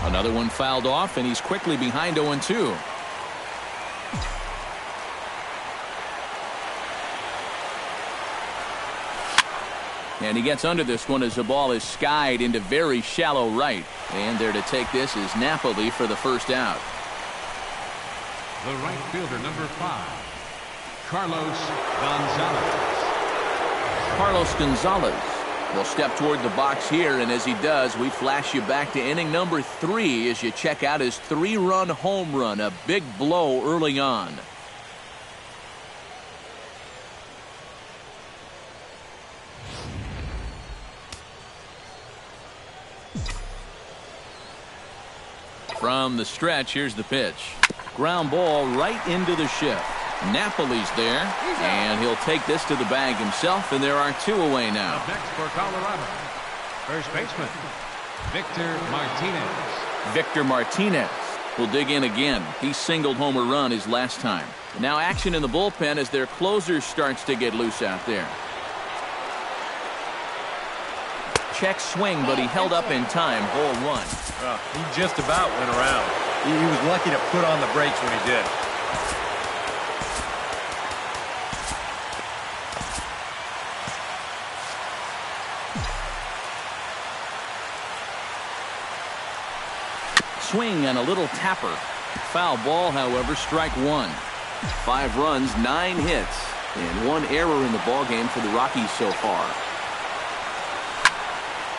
Another one fouled off, and he's quickly behind 0-2. And he gets under this one as the ball is skied into very shallow right. And there to take this is Napoli for the first out. The right fielder, number 5, Carlos Gonzalez. Carlos Gonzalez will step toward the box here, and as he does, we flash you back to inning number 3 as you check out his 3-run home run, a big blow early on. From the stretch, here's the pitch. Ground ball right into the shift. Napoli's there, and he'll take this to the bag himself, and there are 2 away now. Up next for Colorado, first baseman, Victor Martinez. Victor Martinez will dig in again. He singled home a run his last time. Now action in the bullpen as their closer starts to get loose out there. Check swing, but he held up in time. Ball 1. He just about went around. He was lucky to put on the brakes when he did. Swing and a little tapper. Foul ball, however, strike 1. 5 runs, 9 hits, and 1 error in the ballgame for the Rockies so far.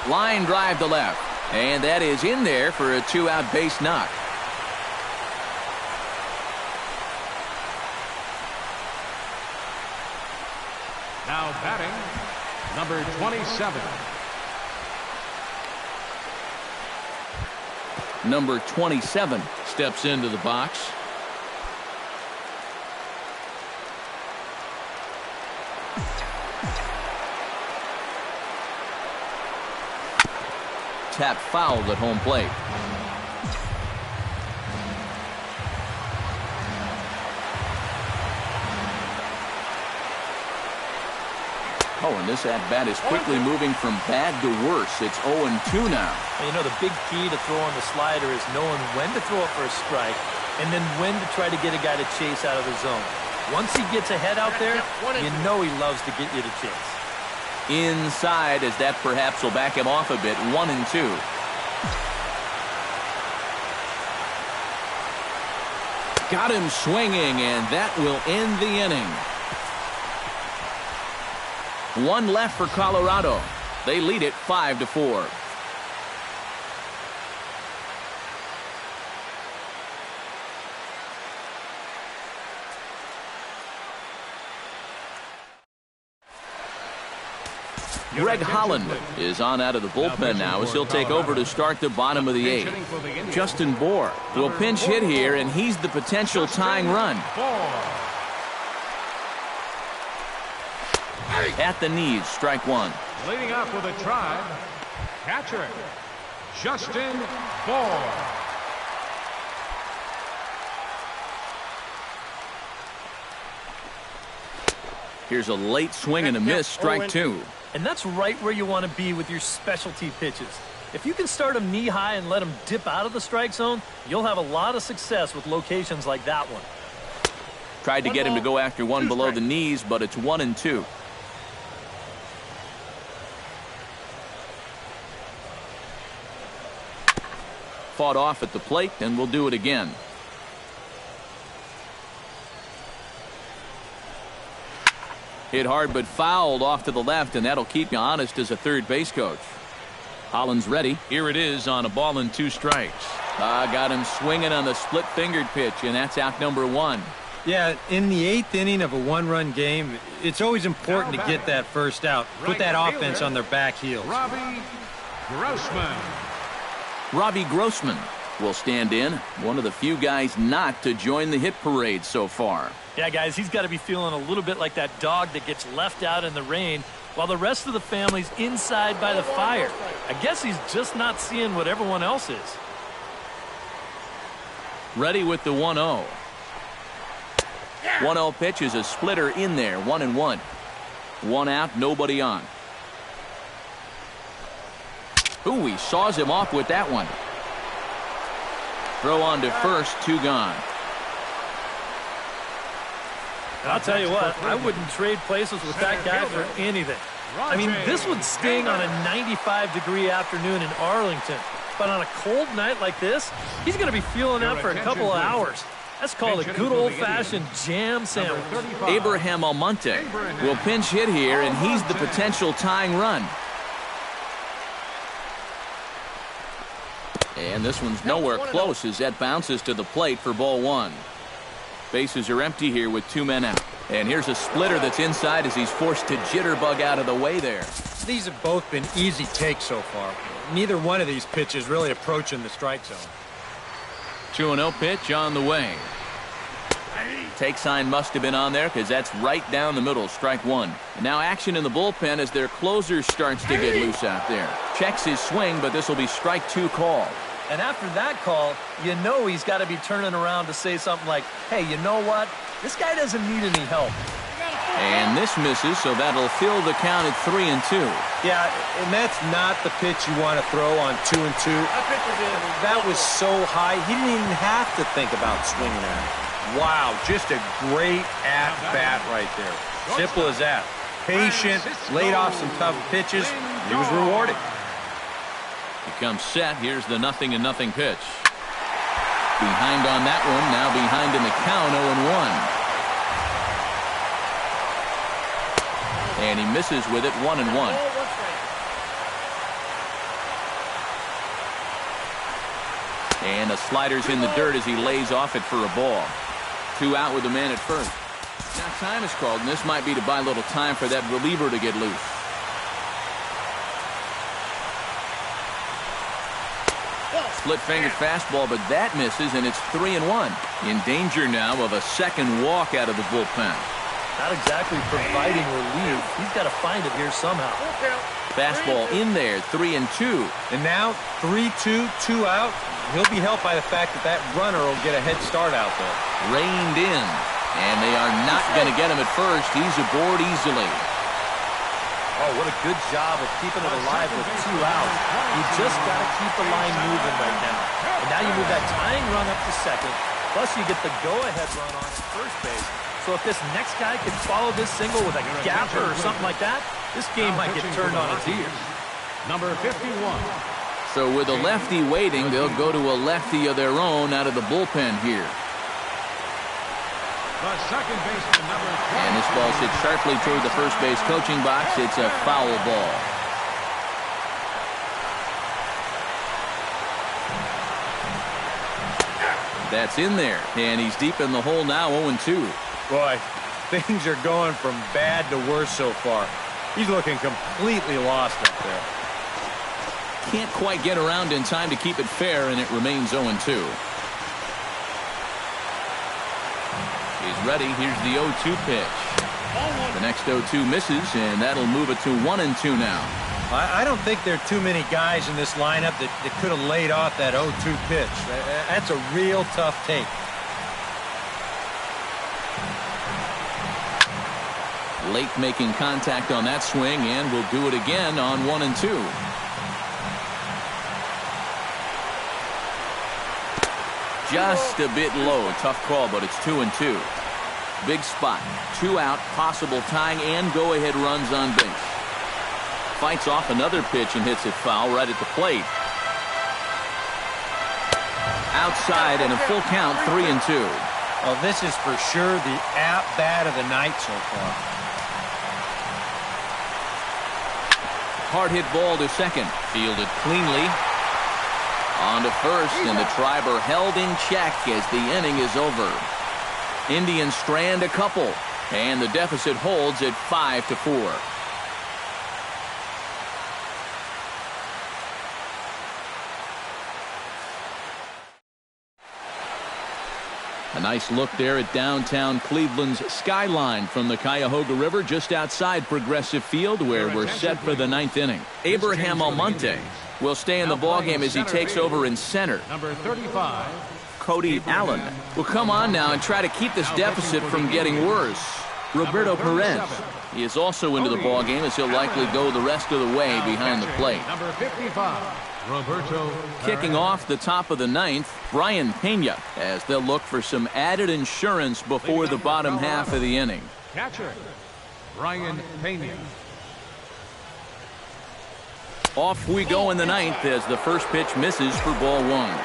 Line drive to left, and that is in there for a 2-out base knock. Now batting, number 27. Number 27 steps into the box. Tap fouled at home plate. Oh, and this at-bat is quickly moving from bad to worse. It's 0-2 now. And you know, the big key to throwing the slider is knowing when to throw it for a strike and then when to try to get a guy to chase out of the zone. Once he gets ahead out there, you know he loves to get you to chase. inside, as that perhaps will back him off a bit. 1-2. Got him swinging, and that will end the inning. One left for Colorado. They lead it 5-4. Greg Holland is on out of the bullpen now as he'll take over to start the bottom of the 8th. Justin Bour will pinch hit here, and he's the potential tying run. At the knees, strike one. Leading off with a Tribe, catcher, Justin Bour. Here's a late swing and a miss, strike two. And that's right where you want to be with your specialty pitches. If you can start them knee high and let them dip out of the strike zone, you'll have a lot of success with locations like that one. Tried to get him to go after one below the knees, but it's 1-2. Fought off at the plate, and we'll do it again. Hit hard but fouled off to the left, and that'll keep you honest as a third base coach. Holland's ready. Here it is on a ball and 2 strikes. Got him swinging on the split-fingered pitch, and that's out number 1. Yeah, in the 8th inning of a one-run game, it's always important to get that first out. Put that offense on their back heels. Robbie Grossman. Robbie Grossman will stand in, one of the few guys not to join the hit parade so far. Yeah, guys, he's got to be feeling a little bit like that dog that gets left out in the rain while the rest of the family's inside by the fire. I guess he's just not seeing what everyone else is. Ready with the 1-0. 1-0 pitch is a splitter in there, 1-1. One out, nobody on. Ooh, he saws him off with that one. Throw on to first, 2 gone. I'll tell you what, I wouldn't trade places with that guy for anything. I mean, this would sting on a 95-degree afternoon in Arlington. But on a cold night like this, he's going to be feeling that for a couple of hours. That's called a good old-fashioned jam sandwich. Abraham Almonte will pinch hit here, and he's the potential tying run. And this one's nowhere close as that bounces to the plate for ball 1. Bases are empty here with 2 men out. And here's a splitter that's inside as he's forced to jitterbug out of the way there. These have both been easy takes so far. Neither one of these pitches really approaching the strike zone. 2-0 pitch on the way. Take sign must have been on there because that's right down the middle, strike 1. And now action in the bullpen as their closer starts to get loose out there. Checks his swing, but this will be strike 2 call. And after that call, you know he's got to be turning around to say something like, hey, you know what? This guy doesn't need any help. And this misses, so that'll fill the count at 3-2. Yeah, and that's not the pitch you want to throw on 2-2. That was so high, he didn't even have to think about swinging at it. Wow, just a great at-bat right there. Simple as that. Patient, laid off some tough pitches. He was rewarded. He comes set. Here's the 0-0 pitch. Behind on that one. Now behind in the count, 0-1. And he misses with it, 1-1. And the slider's in the dirt as he lays off it for a ball. 2 out with the man at first. Now time is called, and this might be to buy a little time for that reliever to get loose. Split-fingered fastball, but that misses, and it's 3-1. In danger now of a second walk out of the bullpen. Not exactly providing relief. He's got to find it here somehow. Fastball in there, 3-2. And now 3-2, 2 out. He'll be helped by the fact that that runner will get a head start out there. Reined in, and they are not going to get him at first. He's aboard easily. Oh, what a good job of keeping it alive with 2 outs. You just got to keep the line moving right now. And now you move that tying run up to second, plus you get the go-ahead run on at first base. So if this next guy can follow this single with a gapper or something like that, This game might get turned on its ears. Number 51. So with a lefty waiting, they'll go to a lefty of their own out of the bullpen here. The second baseman, number 12. And this ball hits sharply toward the first base coaching box. It's a foul ball. That's in there, and he's deep in the hole now, 0-2. Boy, things are going from bad to worse so far. He's looking completely lost up there. Can't quite get around in time to keep it fair, and it remains 0-2. He's ready. Here's the 0-2 pitch. The next 0-2 misses, and that'll move it to 1-2 now. I don't think there are too many guys in this lineup that could have laid off that 0-2 pitch. That's a real tough take. Late making contact on that swing, and will do it again on 1-2. Just a bit low. Tough call, but it's 2-2. Big spot. 2 out, possible tying and go-ahead runs on base. Fights off another pitch and hits it foul right at the plate. Outside and a full count, 3-2. Well, this is for sure the at-bat of the night so far. Hard hit ball to second. Fielded cleanly. On to first, and the Triber held in check as the inning is over. Indians strand a couple, and the deficit holds at 5-4. A nice look there at downtown Cleveland's skyline from the Cuyahoga River just outside Progressive Field, where we're set for the 9th inning. Abraham Almonte will stay in the ballgame as he takes over in center. Number 35. Cody Allen will come on now and try to keep this deficit from getting worse. Roberto Perez, he is also into the ballgame as he'll likely go the rest of the way behind the plate. Number 55. Roberto. Kicking off the top of the 9th, Brian Pena, as they'll look for some added insurance before the bottom half of the inning. Catcher, Brian Pena. Off we go in the 9th as the first pitch misses for ball 1.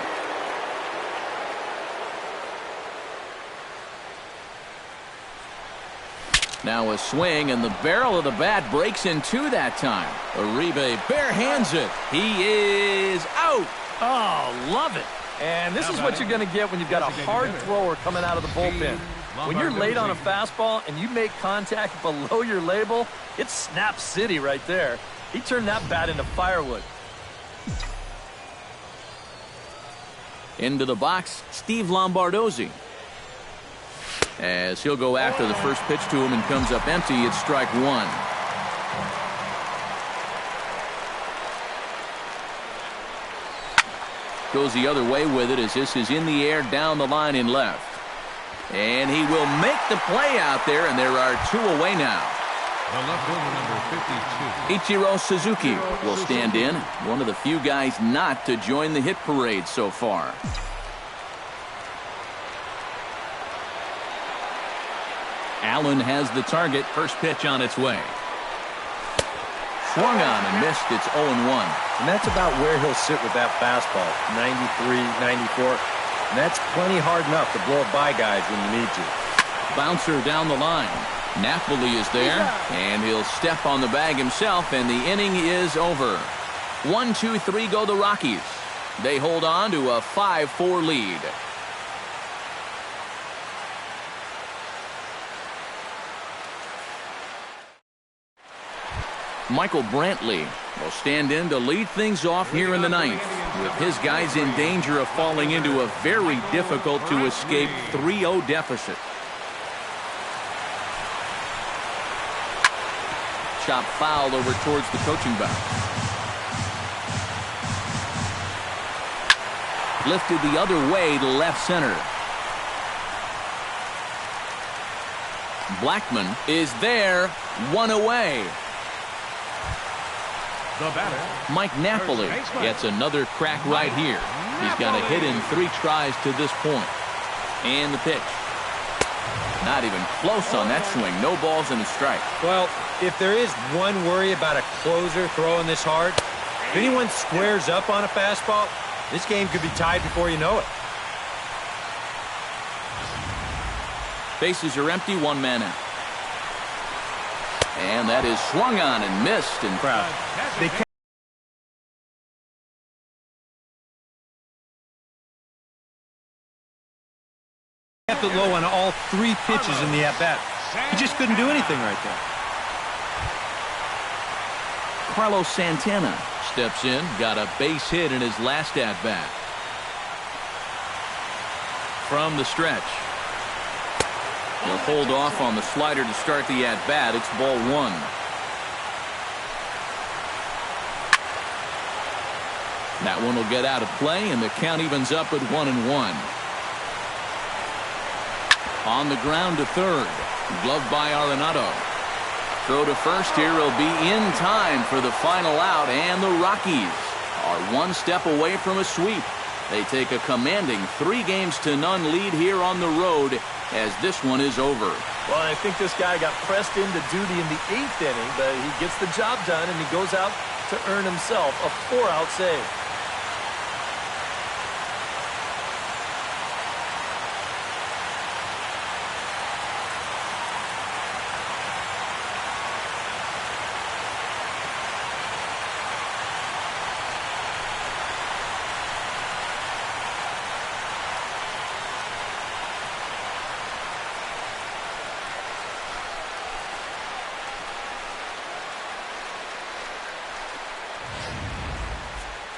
Now a swing, and the barrel of the bat breaks in two that time. Uribe barehands it. He is out. Oh, love it. And this is what you're going to get when you've got a hard thrower coming out of the bullpen. When you're late on a fastball and you make contact below your label, it's snap city right there. He turned that bat into firewood. Into the box, Steve Lombardozzi. As he'll go after the first pitch to him and comes up empty, it's strike 1. Goes the other way with it as this is in the air down the line in left. And he will make the play out there, and there are 2 away now. The left fielder, number 52. Ichiro Suzuki will stand in. One of the few guys not to join the hit parade so far. Allen has the target. First pitch on its way. Swung on and missed. It's 0-1. And that's about where he'll sit with that fastball. 93, 94. And that's plenty hard enough to blow it by guys when you need to. Bouncer down the line. Napoli is there, and he'll step on the bag himself, and the inning is over. 1-2-3 go the Rockies. They hold on to a 5-4 lead. Michael Brantley will stand in to lead things off here in the 9th, with his guys in danger of falling into a very difficult to escape 3-0 deficit. Chop foul over towards the coaching box. Lifted the other way to left center. Blackman is there, 1 away. The batter, Mike Napoli gets another crack right here. He's got a hit in 3 tries to this point. And the pitch. Not even close on that swing. No balls and a strike. Well, if there is one worry about a closer throwing this hard, if anyone squares up on a fastball, this game could be tied before you know it. Bases are empty, one man out. And that is swung on and missed. And They kept it low on all 3 pitches in the at-bat. He just couldn't do anything right there. Carlos Santana steps in, got a base hit in his last at-bat. From the stretch. He'll hold off on the slider to start the at-bat. It's ball 1. That one will get out of play, and the count evens up at 1-1. On the ground to third. Gloved by Arenado. Throw to first here will be in time for the final out, and the Rockies are 1 step away from a sweep. They take a commanding 3-0 lead here on the road as this one is over. Well, I think this guy got pressed into duty in the 8th inning, but he gets the job done, and he goes out to earn himself a 4-out save.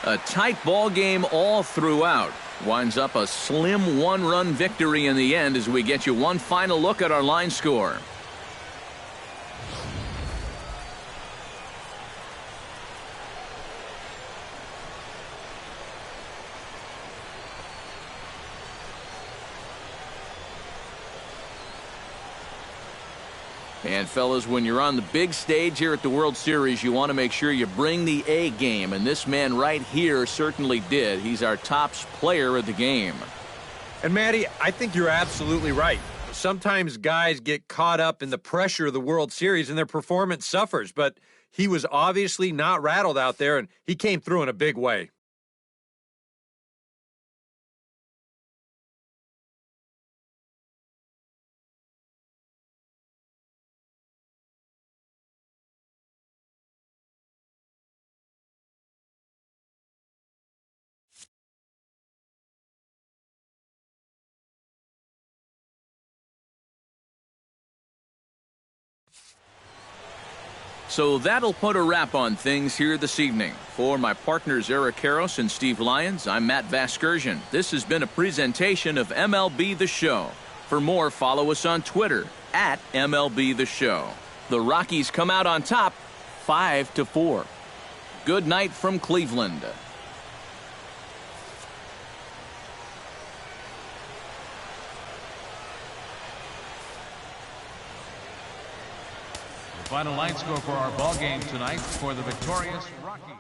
A tight ball game all throughout. Winds up a slim 1-run victory in the end as we get you one final look at our line score. And fellas, when you're on the big stage here at the World Series, you want to make sure you bring the A game, and this man right here certainly did. He's our top player of the game. And Matty, I think you're absolutely right. Sometimes guys get caught up in the pressure of the World Series and their performance suffers, but he was obviously not rattled out there, and he came through in a big way. So that'll put a wrap on things here this evening. For my partners Eric Karros and Steve Lyons, I'm Matt Vasgersian. This has been a presentation of MLB The Show. For more, follow us on Twitter at MLB The Show. The Rockies come out on top 5-4. Good night from Cleveland. Final line score for our ball game tonight for the victorious Rockies.